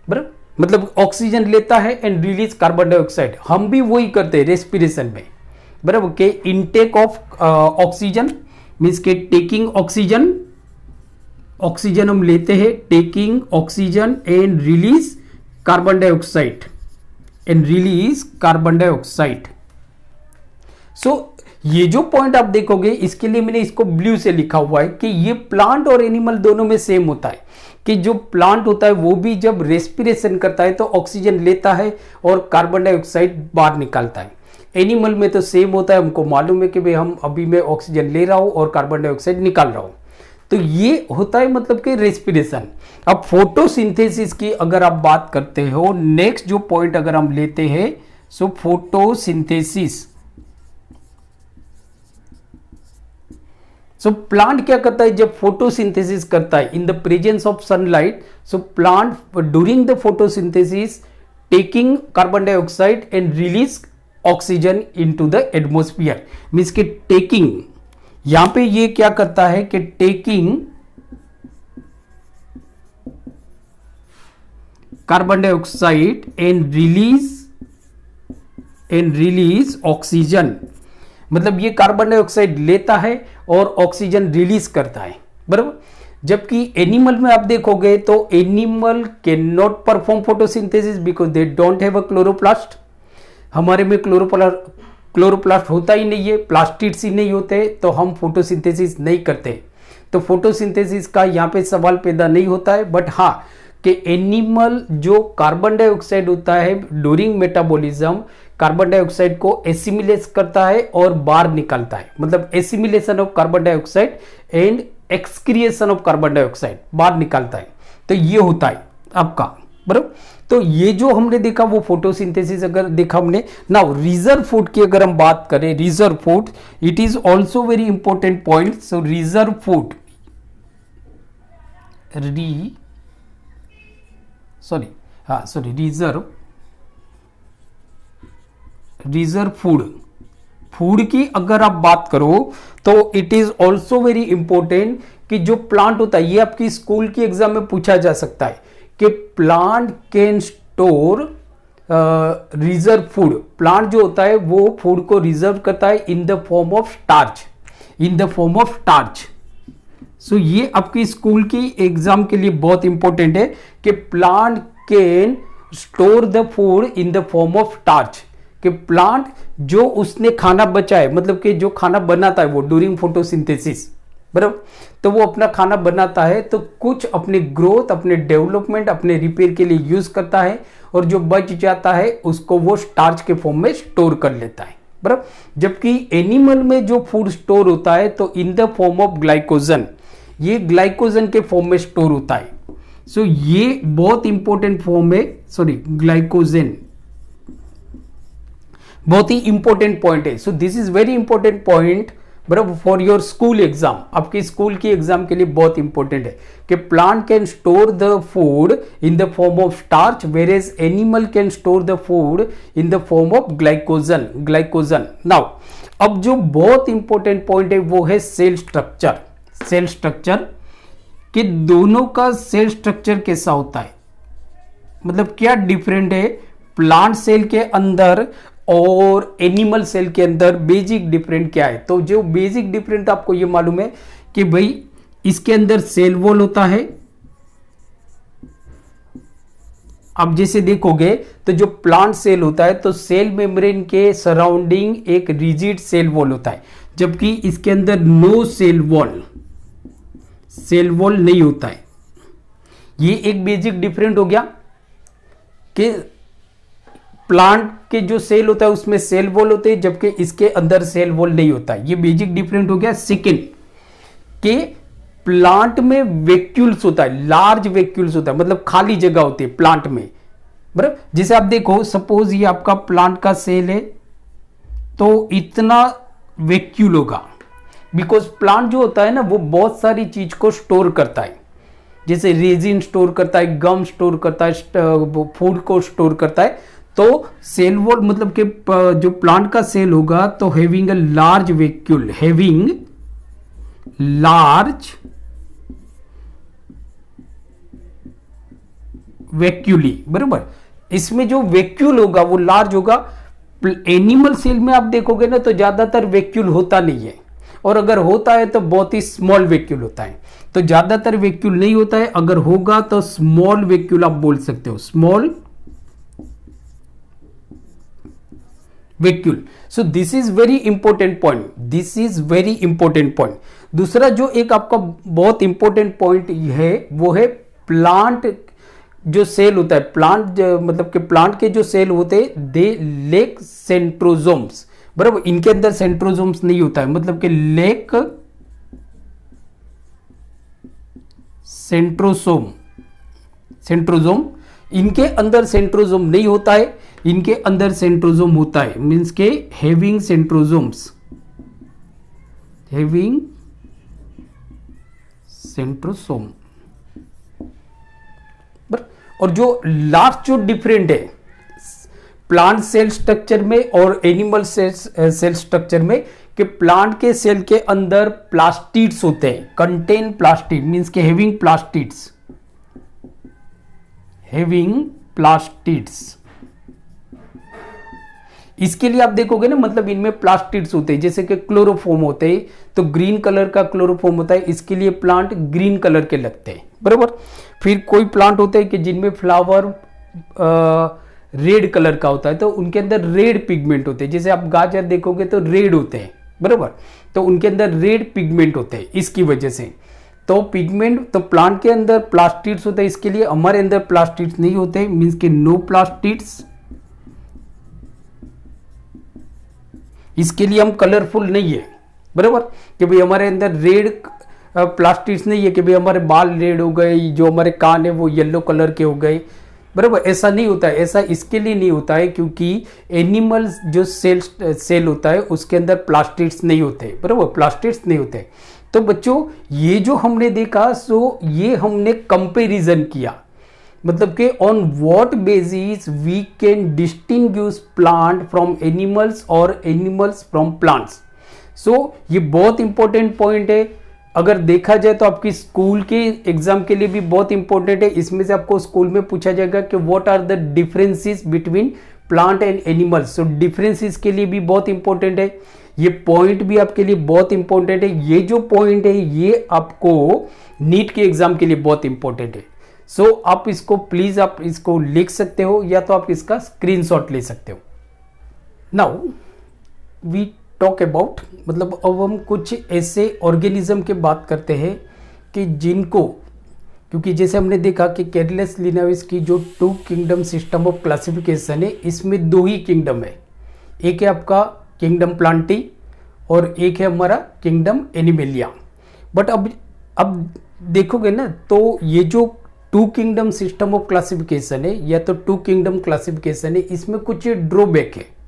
बराबर। मतलब ऑक्सीजन लेता है एंड रिलीज कार्बन डाइऑक्साइड। हम भी वही करते हैं रेस्पिरेशन में, बराबर। के इनटेक ऑफ ऑक्सीजन मीन्स के टेकिंग ऑक्सीजन, ऑक्सीजन हम लेते हैं, taking oxygen and release carbon dioxide, and release carbon dioxide. So ये जो पॉइंट आप देखोगे इसके लिए मैंने इसको ब्लू से लिखा हुआ है कि ये प्लांट और एनिमल दोनों में सेम होता है, कि जो प्लांट होता है वो भी जब रेस्पिरेशन करता है तो ऑक्सीजन लेता है और कार्बन डाइऑक्साइड बाहर निकालता है। एनिमल में तो सेम होता है, हमको मालूम है कि भाई हम अभी मैं ऑक्सीजन ले रहा हूं और कार्बन डाइऑक्साइड निकाल रहा हूं, तो ये होता है मतलब कि रेस्पिरेशन। अब फोटोसिंथेसिस की अगर आप बात करते हो, नेक्स्ट जो पॉइंट अगर हम लेते हैं, सो फोटोसिंथेसिस। सो प्लांट क्या करता है जब फोटोसिंथेसिस करता है in the presence of sunlight. So plant during the photosynthesis taking carbon dioxide and release oxygen into the atmosphere, means के टेकिंग, यहां पे ये क्या करता है कि taking carbon dioxide and release oxygen, मतलब ये कार्बन डाइऑक्साइड लेता है और ऑक्सीजन रिलीज करता है, बराबर। जबकि एनिमल में आप देखोगे तो animal can not perform photosynthesis because they don't have a chloroplast. हमारे में क्लोरोप्लास्ट होता ही नहीं है, प्लास्टिड्स ही नहीं होते, तो हम फोटोसिंथेसिस नहीं करते। तो फोटोसिंथेसिस का यहाँ पे सवाल पैदा नहीं होता है। बट हाँ कि एनिमल जो कार्बन डाइऑक्साइड होता है ड्यूरिंग मेटाबॉलिज्म, कार्बन डाइऑक्साइड को एसिमिलेट करता है और बाहर निकालता है, मतलब assimilation of carbon dioxide and excretion of carbon dioxide बाहर निकालता है। तो ये होता है आपका, बराबर। तो ये जो हमने देखा वो फोटोसिंथेसिस अगर देखा हमने। नाउ रिजर्व फूड की अगर हम बात करें, reserve food it is also very important point. So reserve food, reserve food की अगर आप बात करो तो it is also very important कि जो प्लांट होता है, ये आपकी स्कूल की एग्जाम में पूछा जा सकता है कि plant can store reserve food. Plant जो होता है वो फूड को रिजर्व करता है in the form of starch, so ये आपकी स्कूल की एग्जाम के लिए बहुत इंपॉर्टेंट है कि plant can store the food in the form of starch, कि प्लांट जो उसने खाना बचाए, मतलब कि जो खाना बनाता है वो ड्यूरिंग फोटोसिंथेसिस, बराबर, तो वो अपना खाना बनाता है तो कुछ अपने ग्रोथ, अपने डेवलपमेंट, अपने रिपेयर के लिए यूज करता है, और जो बच जाता है उसको वो स्टार्च के फॉर्म में स्टोर कर लेता है, बराबर। जबकि एनिमल में जो फूड स्टोर होता है तो इन द फॉर्म ऑफ ग्लाइकोजन, ये ग्लाइकोजन के फॉर्म में स्टोर होता है। सो ये बहुत इंपॉर्टेंट फॉर्म है, ग्लाइकोजन बहुत ही इंपॉर्टेंट पॉइंट है। So this is very important point, बराबर, फॉर योर स्कूल एग्जाम। आपकी स्कूल की एग्जाम के लिए बहुत इंपॉर्टेंट है कि plant can store the food in the form of starch whereas animal can store the food in the form of glycogen. Now अब जो बहुत इंपॉर्टेंट पॉइंट है वो है सेल स्ट्रक्चर, कि दोनों का सेल स्ट्रक्चर कैसा होता है, मतलब क्या डिफरेंट है प्लांट सेल के अंदर और एनिमल सेल के अंदर बेसिक डिफरेंट क्या है। तो जो बेसिक डिफरेंट आपको ये मालूम है कि भाई इसके अंदर सेल वॉल होता है। अब जैसे देखोगे तो जो प्लांट सेल होता है तो सेल मेम्ब्रेन के सराउंडिंग एक रिजिड सेल वॉल होता है, जबकि इसके अंदर नो सेल वॉल नहीं होता है। ये एक बेसिक डिफरेंट हो गया कि प्लांट के जो सेल होता है उसमें सेल वॉल होते हैं, जबकि इसके अंदर सेल वॉल नहीं होता है। ये बेसिक डिफरेंट हो गया। सेकेंड कि प्लांट में वैक्यूल्स होता है, लार्ज वैक्यूल्स होता है, मतलब खाली जगह होती है प्लांट में, बराबर। जैसे आप देखो, सपोज ये आपका प्लांट का सेल है तो इतना वैक्यूल होगा, बिकॉज प्लांट जो होता है ना वो बहुत सारी चीज को स्टोर करता है, जैसे रेजिन स्टोर करता है, गम स्टोर करता है, फूड को स्टोर करता है। तो सेल वॉल मतलब कि जो प्लांट का सेल होगा तो having a large vacuole, having large vacuole, बराबर। इसमें जो वैक्यूल होगा वो लार्ज होगा। एनिमल सेल में आप देखोगे ना तो ज्यादातर वैक्यूल होता नहीं है, और अगर होता है तो बहुत ही स्मॉल वैक्यूल होता है। तो ज्यादातर वैक्यूल नहीं होता है, अगर होगा तो स्मॉल वैक्यूल आप बोल सकते हो, small vacuole. So this is very important point, this is very important point. दूसरा जो एक आपका बहुत इंपॉर्टेंट पॉइंट है वो है प्लांट जो सेल होता है, प्लांट मतलब कि प्लांट के जो सेल होते हैं दे लेक सेंट्रोजोम्स, बराबर। इनके अंदर सेंट्रोजोम्स नहीं होता है, मतलब कि लेक सेंट्रोजोम, इनके अंदर सेंट्रोजोम नहीं होता है, इनके अंदर सेंट्रोजोम होता है, मींस के हैविंग सेंट्रोजोम्स, हैविंग सेंट्रोसोम। और जो लास्ट जो डिफरेंट है प्लांट सेल स्ट्रक्चर में और एनिमल सेल स्ट्रक्चर में, कि प्लांट के सेल के अंदर प्लास्टिड्स होते हैं, कंटेन प्लास्टिड, मींस के हैविंग प्लास्टिड्स, हैविंग प्लास्टिड्स। इसके लिए आप देखोगे ना, मतलब इनमें प्लास्टिड्स होते हैं, जैसे कि क्लोरोफॉर्म होते हैं, तो ग्रीन कलर का क्लोरोफॉर्म होता है, इसके लिए प्लांट ग्रीन कलर के लगते हैं, बराबर। फिर कोई प्लांट होते हैं कि जिनमें फ्लावर रेड कलर का होता है, तो उनके अंदर रेड पिगमेंट होते हैं, जैसे आप गाजर देखोगे तो रेड होते हैं, बराबर। तो उनके अंदर रेड पिगमेंट होते हैं इसकी वजह से। तो पिगमेंट, तो प्लांट के अंदर प्लास्टिड्स होते हैं, इसके लिए हमारे अंदर प्लास्टिड्स नहीं होते, मींस के नो प्लास्टिड्स। इसके लिए हम कलरफुल नहीं है, बराबर, कि भाई हमारे अंदर रेड प्लास्टिड्स नहीं है कि भाई हमारे बाल रेड हो गए, जो हमारे कान है वो येलो कलर के हो गए, बराबर। ऐसा नहीं होता है, ऐसा इसके लिए नहीं होता है क्योंकि एनिमल्स जो सेल होता है उसके अंदर प्लास्टिड्स नहीं होते, बराबर, प्लास्टिड्स नहीं होते। तो बच्चों ये जो हमने देखा, सो ये हमने कंपैरिजन किया, मतलब कि on what basis we can distinguish plant from animals और एनिमल्स फ्रॉम प्लांट्स। सो ये बहुत इंपॉर्टेंट पॉइंट है, अगर देखा जाए तो आपकी स्कूल के एग्जाम के लिए भी बहुत इंपॉर्टेंट है। इसमें से आपको स्कूल में पूछा जाएगा कि what are the differences between plant and animals. So differences के लिए भी बहुत इंपॉर्टेंट है, ये पॉइंट भी आपके लिए बहुत इंपॉर्टेंट है। ये जो पॉइंट है ये आपको नीट के एग्जाम के लिए बहुत इंपॉर्टेंट है। सो आप इसको प्लीज आप इसको लिख सकते हो, या तो आप इसका स्क्रीनशॉट ले सकते हो। नाउ वी टॉक अबाउट, मतलब अब हम कुछ ऐसे ऑर्गेनिज्म की बात करते हैं कि जिनको, क्योंकि जैसे हमने देखा कि कैडलेस लिनाविस की जो 2 किंगडम सिस्टम ऑफ क्लासिफिकेशन है, इसमें 2 ही किंगडम है, एक है आपका किंगडम प्लांटी और एक है हमारा किंगडम एनिमेलिया। बट अब देखोगे ना तो ये जो 2 किंगडम सिस्टम ऑफ क्लासिफिकेशन है या तो 2 किंगडम क्लासिफिकेशन है, इसमें कुछ ड्रॉबैक है,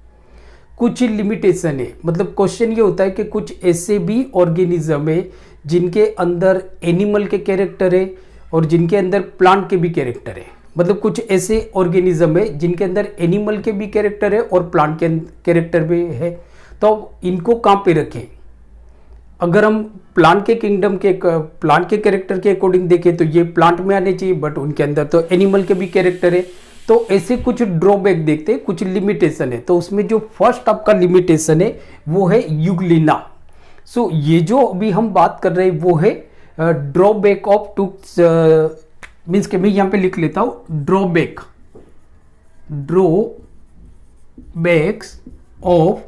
कुछ लिमिटेशन है। मतलब क्वेश्चन ये होता है कि कुछ ऐसे भी ऑर्गेनिज्म है जिनके अंदर एनिमल के कैरेक्टर है और जिनके अंदर प्लांट के भी कैरेक्टर है। मतलब कुछ ऐसे ऑर्गेनिज्म है जिनके अंदर एनिमल के भी कैरेक्टर है और प्लांट के कैरेक्टर भी है, तो इनको कहाँ पे रखें? अगर हम प्लांट के किंगडम के प्लांट के कैरेक्टर के अकॉर्डिंग देखें तो ये प्लांट में आने चाहिए, बट उनके अंदर तो एनिमल के भी कैरेक्टर है, तो ऐसे कुछ ड्रॉबैक देखते हैं, कुछ लिमिटेशन है। तो उसमें जो फर्स्ट आपका लिमिटेशन है वो है यूग्लिना। सो ये जो अभी हम बात कर रहे हैं वो है ड्रॉबैक ऑफ टू, मीन्स के मैं यहां पे लिख लेता हूं drawbacks of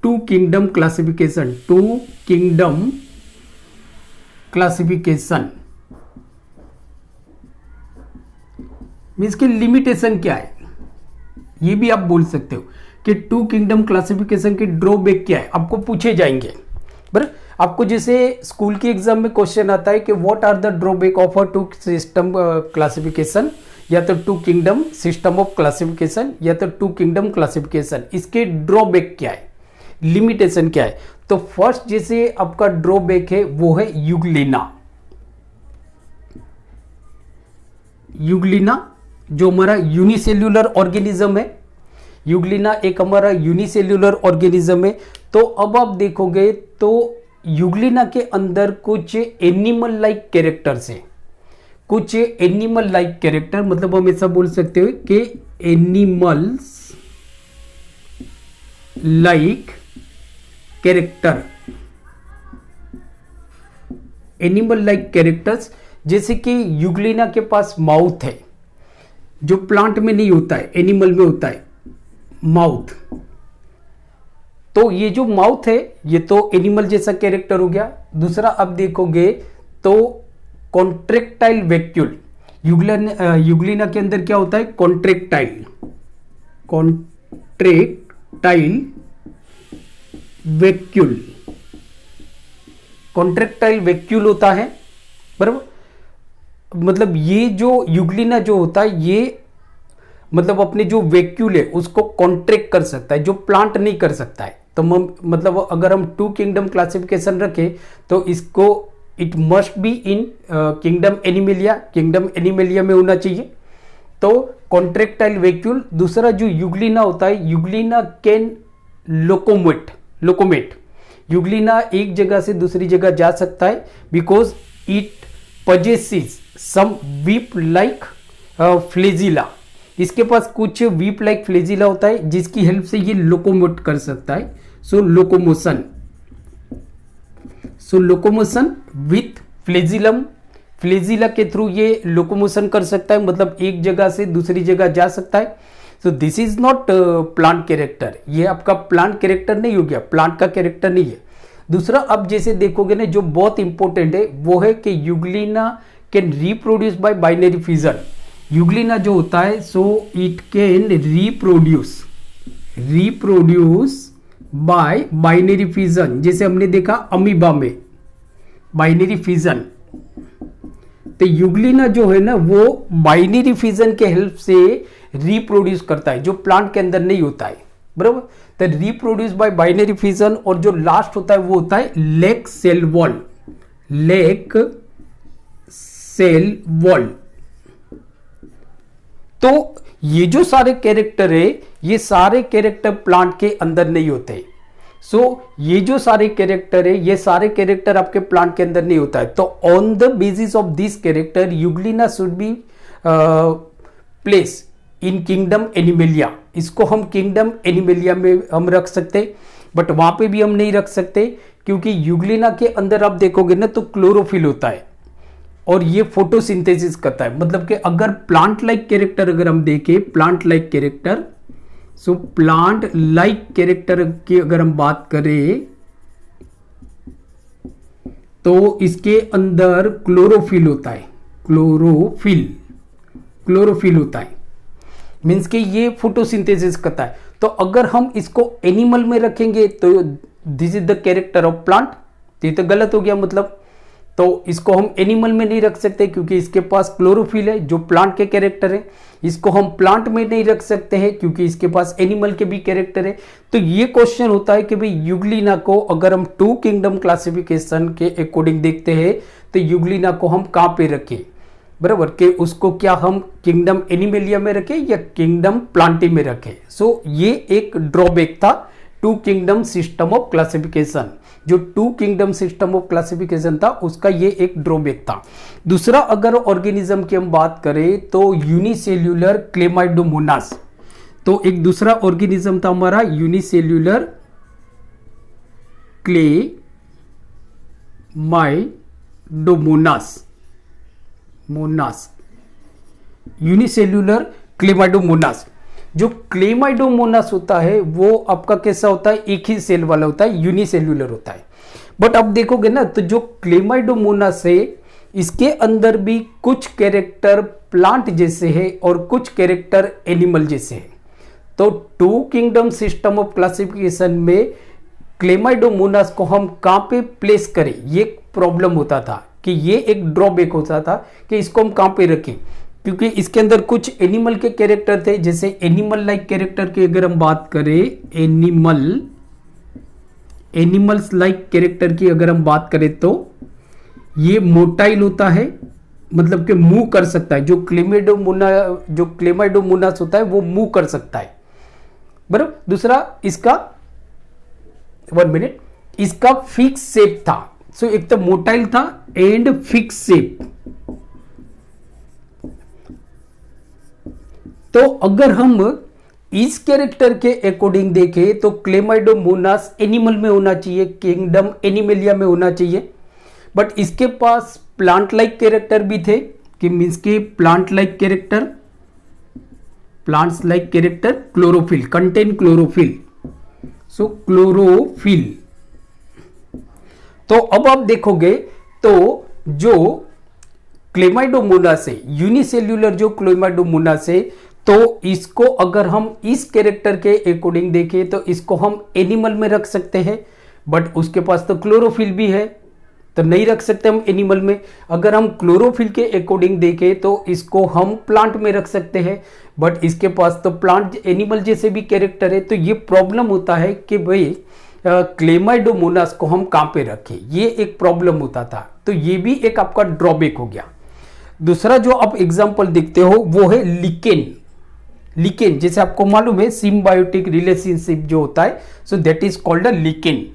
two kingdom classification, two kingdom classification. Means के लिमिटेशन क्या है, ये भी आप बोल सकते हो कि टू किंगडम क्लासिफिकेशन के ड्रॉबैक क्या है, आपको पूछे जाएंगे। बराबर, आपको जैसे स्कूल के एग्जाम में क्वेश्चन आता है कि what are the drawback of a two system classification, या तो two kingdom system of classification, या तो टू किंगडम क्लासिफिकेशन, इसके ड्रॉबैक क्या है, लिमिटेशन क्या है। तो फर्स्ट जैसे आपका ड्रॉबैक है वो है यूग्लिना। यूग्लिना जो हमारा यूनिसेल्यूलर ऑर्गेनिज्म है, यूग्लिना एक हमारा यूनिसेल्यूलर ऑर्गेनिज्म है। तो अब आप देखोगे तो यूग्लिना के अंदर कुछ एनिमल लाइक कैरेक्टर्स हैं, कुछ एनिमल लाइक कैरेक्टर, मतलब हम ऐसा बोल सकते हो कि animals like character, animal like characters, जैसे कि यूग्लिना के पास माउथ है, जो प्लांट में नहीं होता है, एनिमल में होता है माउथ। तो ये जो माउथ है ये तो एनिमल जैसा कैरेक्टर हो गया। दूसरा आप देखोगे तो कॉन्ट्रेक्टाइल वैक्यूल, यूग्लिना के अंदर क्या होता है, कॉन्ट्रेक्टाइल वैक्यूल, कॉन्ट्रेक्टाइल वैक्यूल होता है। बराबर, मतलब ये जो यूग्लिना जो होता है ये मतलब अपने जो वैक्यूल है उसको कॉन्ट्रैक्ट कर सकता है, जो प्लांट नहीं कर सकता है। तो मतलब अगर हम टू किंगडम क्लासिफिकेशन रखें तो इसको it must be in kingdom Animalia, kingdom animalia में होना चाहिए। तो कॉन्ट्रैक्टाइल वैक्यूल। दूसरा जो यूग्लिना होता है, यूग्लिना कैन लोकोमेट, यूग्लिना एक जगह से दूसरी जगह जा सकता है because it possesses some whip like flagella, इसके पास कुछ whip like flagella होता है जिसकी हेल्प से ये लोकोमोट कर सकता है। सो लोकोमोशन विथ फ्लेजिलम, फ्लेजिला के थ्रू ये लोकोमोशन कर सकता है, मतलब एक जगह से दूसरी जगह जा सकता है। So this is not plant character, ये आपका प्लांट कैरेक्टर नहीं हो गया, प्लांट का कैरेक्टर नहीं है। दूसरा अब जैसे देखोगे ना जो बहुत इंपॉर्टेंट है वो है कि Euglena can reproduce by binary fission. Euglena जो होता है so it can reproduce by binary fission, जैसे हमने देखा अमीबा में बाइनरी फिजन। तो यूग्लिना जो है ना वो बाइनरी फिजन के हेल्प से रिप्रोड्यूस करता है, जो प्लांट के अंदर नहीं होता है। बराबर, तो रिप्रोड्यूस बाय बाइनरी फिजन। और जो लास्ट होता है वो होता है लेग सेल वॉल। तो ये जो सारे कैरेक्टर है ये सारे कैरेक्टर प्लांट के अंदर नहीं होते। सो ये जो सारे कैरेक्टर है ये सारे कैरेक्टर आपके प्लांट के अंदर नहीं होता है। तो on the basis of this character Euglena should be place in kingdom animalia. इसको हम किंगडम एनिमेलिया में हम रख सकते, बट वहां पे भी हम नहीं रख सकते क्योंकि यूग्लिना के अंदर आप देखोगे ना तो क्लोरोफिल होता है और ये फोटोसिंथेसिस करता है। मतलब कि अगर प्लांट लाइक कैरेक्टर अगर हम देखें, प्लांट लाइक कैरेक्टर, सो प्लांट लाइक कैरेक्टर की अगर हम बात करें तो इसके अंदर क्लोरोफिल होता है, क्लोरोफिल होता है, मीन्स कि ये फोटोसिंथेसिस करता है। तो अगर हम इसको एनिमल में रखेंगे तो this is the character of plant, तो ये तो गलत हो गया मतलब। तो इसको हम एनिमल में नहीं रख सकते क्योंकि इसके पास क्लोरोफिल है जो प्लांट के कैरेक्टर है। इसको हम प्लांट में नहीं रख सकते हैं क्योंकि इसके पास एनिमल के भी कैरेक्टर है। तो ये क्वेश्चन होता है कि भाई यूग्लिना को अगर हम टू किंगडम क्लासिफिकेशन के अकॉर्डिंग देखते हैं तो यूग्लिना को हम कहां पे रखें, बराबर, कि उसको क्या हम किंगडम एनिमेलिया में रखें या किंगडम प्लांटी में रखें। सो ये एक ड्रॉबैक था two kingdom system of classification. जो two kingdom system of classification था उसका ये एक ड्रॉबैक था। दूसरा अगर ऑर्गेनिज्म की हम बात करें तो यूनिसेल्यूलर क्लेमाइडोमोनास, तो एक दूसरा ऑर्गेनिज्म था हमारा यूनिसेल्यूलर क्लेमाइडोमोनास, यूनिसेल्यूलर क्लेमाइडोमोनास। जो क्लेमाइडोमोनास होता है वो आपका कैसा होता है, एक ही सेल वाला होता है, यूनिसेल्यूलर होता है। बट अब देखोगे ना तो जो क्लेमाइडोमोनास है इसके अंदर भी कुछ कैरेक्टर प्लांट जैसे है और कुछ कैरेक्टर एनिमल जैसे है। तो two kingdom system of classification में क्लेमाइडोमोनास को हम कहां पे प्लेस करें, ये प्रॉब्लम होता था कि ये एक ड्रॉबैक होता था कि इसको हम कहां पे रखें, क्योंकि इसके अंदर कुछ एनिमल के कैरेक्टर थे। जैसे एनिमल लाइक कैरेक्टर की अगर हम बात करें, एनिमल्स लाइक कैरेक्टर की अगर हम बात करें तो ये मोटाइल होता है, मतलब कि मूव कर सकता है। जो क्लेमाइडोमोनास होता है वो मूव कर सकता है, बराबर। दूसरा इसका 1 मिनट, इसका फिक्स शेप था। सो एक तो मोटाइल था एंड फिक्स शेप। तो अगर हम इस कैरेक्टर के अकॉर्डिंग देखें तो क्लेमाइडोमोनास एनिमल में होना चाहिए, किंगडम एनिमेलिया में होना चाहिए। बट इसके पास प्लांट लाइक कैरेक्टर भी थे कि मींस के plants like character chlorophyll, contain chlorophyll, so chlorophyll. तो अब आप देखोगे तो जो क्लेमाइडोमोनास है, यूनिसेल्यूलर जो क्लेमाइडोमोनास है, तो इसको अगर हम इस कैरेक्टर के अकॉर्डिंग देखें तो इसको हम एनिमल में रख सकते हैं। बट उसके पास तो क्लोरोफिल भी है तो नहीं रख सकते हम एनिमल में। अगर हम क्लोरोफिल के अकॉर्डिंग देखें तो इसको हम प्लांट में रख सकते हैं, बट इसके पास तो प्लांट एनिमल जैसे भी कैरेक्टर है। तो ये प्रॉब्लम होता है कि भाई क्लेमाइडोमोनास को हम कहां पे रखें, ये एक प्रॉब्लम होता था। तो ये भी एक आपका ड्रॉबैक हो गया। दूसरा जो आप एग्जांपल देखते हो वो है लिकेन। लिकेन जैसे आपको मालूम है सिम्बायोटिक रिलेशनशिप जो होता है, so that is called a lichen.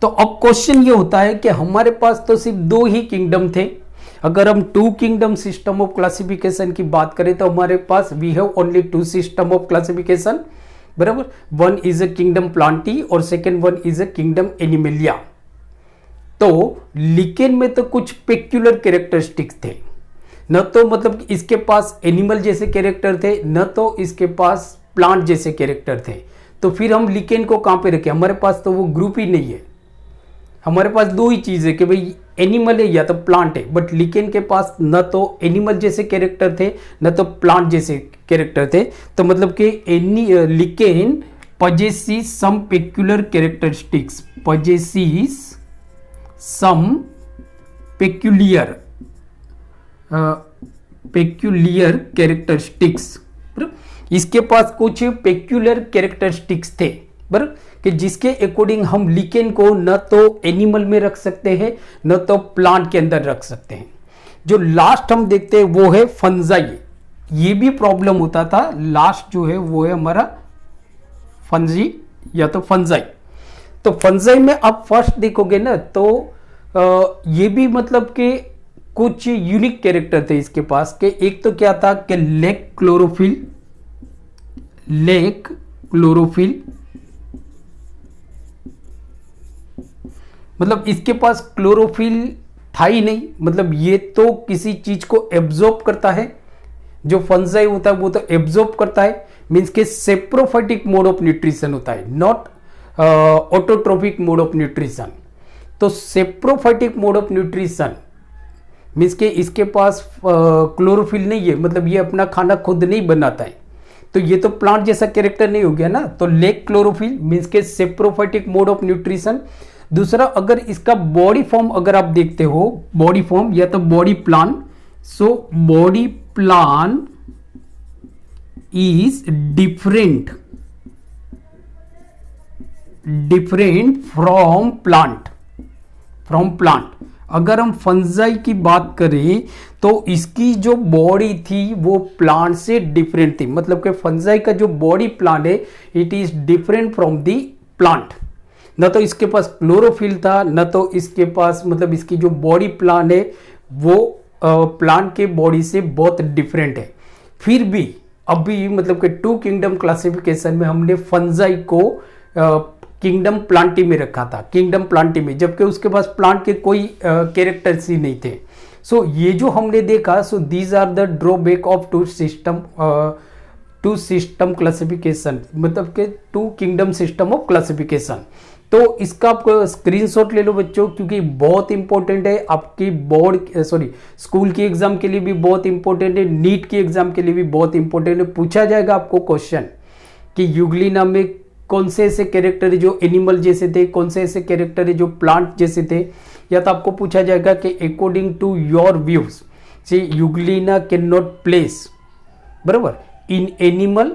तो अब क्वेश्चन ये होता है कि हमारे पास तो सिर्फ 2 ही किंगडम थे। अगर हम two kingdom system of classification की बात करें तो हमारे पास we have only 2 system of classification, बराबर। One is a kingdom Plantae और second one is a kingdom Animalia. तो लिकेन में तो कुछ पेक्यूलर कैरेक्टरिस्टिक्स थे, न तो मतलब इसके पास एनिमल जैसे कैरेक्टर थे, न तो इसके पास प्लांट जैसे कैरेक्टर थे। तो फिर हम लिकेन को कहां पे रखें, हमारे पास तो वो ग्रुप ही नहीं है। हमारे पास 2 ही चीज है कि भाई एनिमल है या तो प्लांट है। बट लिकेन के पास न तो एनिमल जैसे कैरेक्टर थे न तो प्लांट जैसे कैरेक्टर थे। तो मतलब कि lichen possesses some peculiar characteristics, possesses some peculiar characteristics। इसके पास कुछ पेक्यूलर कैरेक्टरिस्टिक्स थे, बराबर, कि जिसके अकॉर्डिंग हम लिकेन को न तो एनिमल में रख सकते हैं न तो प्लांट के अंदर रख सकते हैं। जो लास्ट हम देखते हैं वो है फंजाई। ये भी प्रॉब्लम होता था। लास्ट जो है वो है हमारा फंजी या तो फंजाई। तो फंजाई में आप फर्स्ट देखोगे ना तो ये भी मतलब कि कुछ यूनिक कैरेक्टर थे इसके पास। के एक तो क्या था कि लेक क्लोरोफिल, मतलब इसके पास क्लोरोफिल था ही नहीं। मतलब ये तो किसी चीज को एब्जॉर्ब करता है। जो फंजाई होता है वो तो एब्जॉर्ब करता है, मींस के सेप्रोफाइटिक मोड ऑफ न्यूट्रिशन होता है, not autotrophic mode of nutrition. तो saprophytic mode of nutrition means के इसके पास क्लोरोफिल नहीं है, मतलब ये अपना खाना खुद नहीं बनाता है। तो ये तो प्लांट जैसा कैरेक्टर नहीं हो गया ना। तो लेक क्लोरोफिल मीन्स के सेप्रोफाइटिक मोड ऑफ न्यूट्रिशन। दूसरा अगर इसका बॉडी फॉर्म अगर आप देखते हो, बॉडी फॉर्म या तो body plan, so body plan is different from plant. अगर हम फंजाई की बात करें तो इसकी जो बॉडी थी वो प्लांट से डिफरेंट थी, मतलब कि फंजाई का जो बॉडी प्लान है it is different from the plant. न तो इसके पास क्लोरोफिल था, न तो इसके पास मतलब इसकी जो बॉडी प्लान है वो प्लांट के बॉडी से बहुत डिफरेंट है। फिर भी अभी मतलब कि टू किंगडम क्लासिफिकेशन में हमने फंजाई को किंगडम प्लांटी में रखा था, किंगडम प्लांटी में, जबकि उसके पास प्लांट के कोई कैरेक्टर्स ही नहीं थे। सो ये जो हमने देखा, so these are the drawback of two system classification, मतलब के two kingdom system of classification. तो इसका आप स्क्रीनशॉट ले लो बच्चों, क्योंकि बहुत इंपॉर्टेंट है आपकी स्कूल की एग्जाम के लिए भी बहुत इंपॉर्टेंट है, नीट की एग्जाम के लिए भी बहुत इंपॉर्टेंट है। पूछा जाएगा आपको क्वेश्चन कि यूग्लिना में कौन से ऐसे कैरेक्टर है जो एनिमल जैसे थे, कौन से ऐसे कैरेक्टर है जो प्लांट जैसे थे, या तो आपको पूछा जाएगा कि according to your views see Euglena can not place, बराबर, इन एनिमल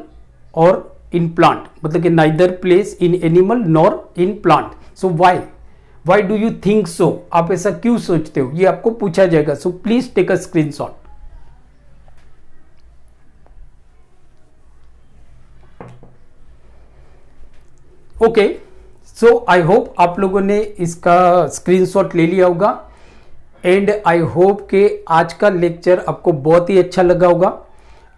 और इन प्लांट, मतलब कि neither place in animal nor in plant. So why do you think so, आप ऐसा क्यों सोचते हो, ये आपको पूछा जाएगा। So please take a screenshot. Okay, so I hope आप लोगों ने इसका स्क्रीनशॉट ले लिया होगा एंड आई होप कि आज का लेक्चर आपको बहुत ही अच्छा लगा होगा।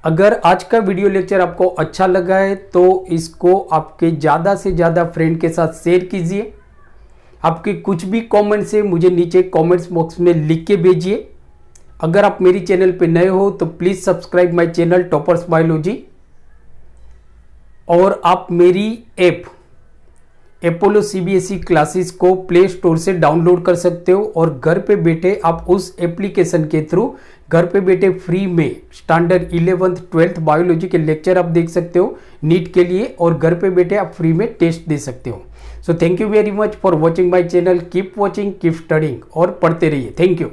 अगर आज का वीडियो लेक्चर आपको अच्छा लगा है तो इसको आपके ज़्यादा से ज़्यादा फ्रेंड के साथ शेयर कीजिए। आपके कुछ भी कमेंट्स है मुझे नीचे कमेंट्स बॉक्स में लिख के भेजिए। अगर आप मेरी चैनल पे नए हो तो please subscribe my channel toppers biology, और आप मेरी ऐप अपोलो सीबीएसई क्लासेस को प्ले स्टोर से डाउनलोड कर सकते हो, और घर पे बैठे आप उस एप्लीकेशन के थ्रू घर पे बैठे फ्री में स्टैंडर्ड 11th 12th बायोलॉजी के लेक्चर आप देख सकते हो नीट के लिए, और घर पे बैठे आप फ्री में टेस्ट दे सकते हो। So thank you very much for watching my channel. Keep watching, keep studying, और पढ़ते रहिए। Thank you.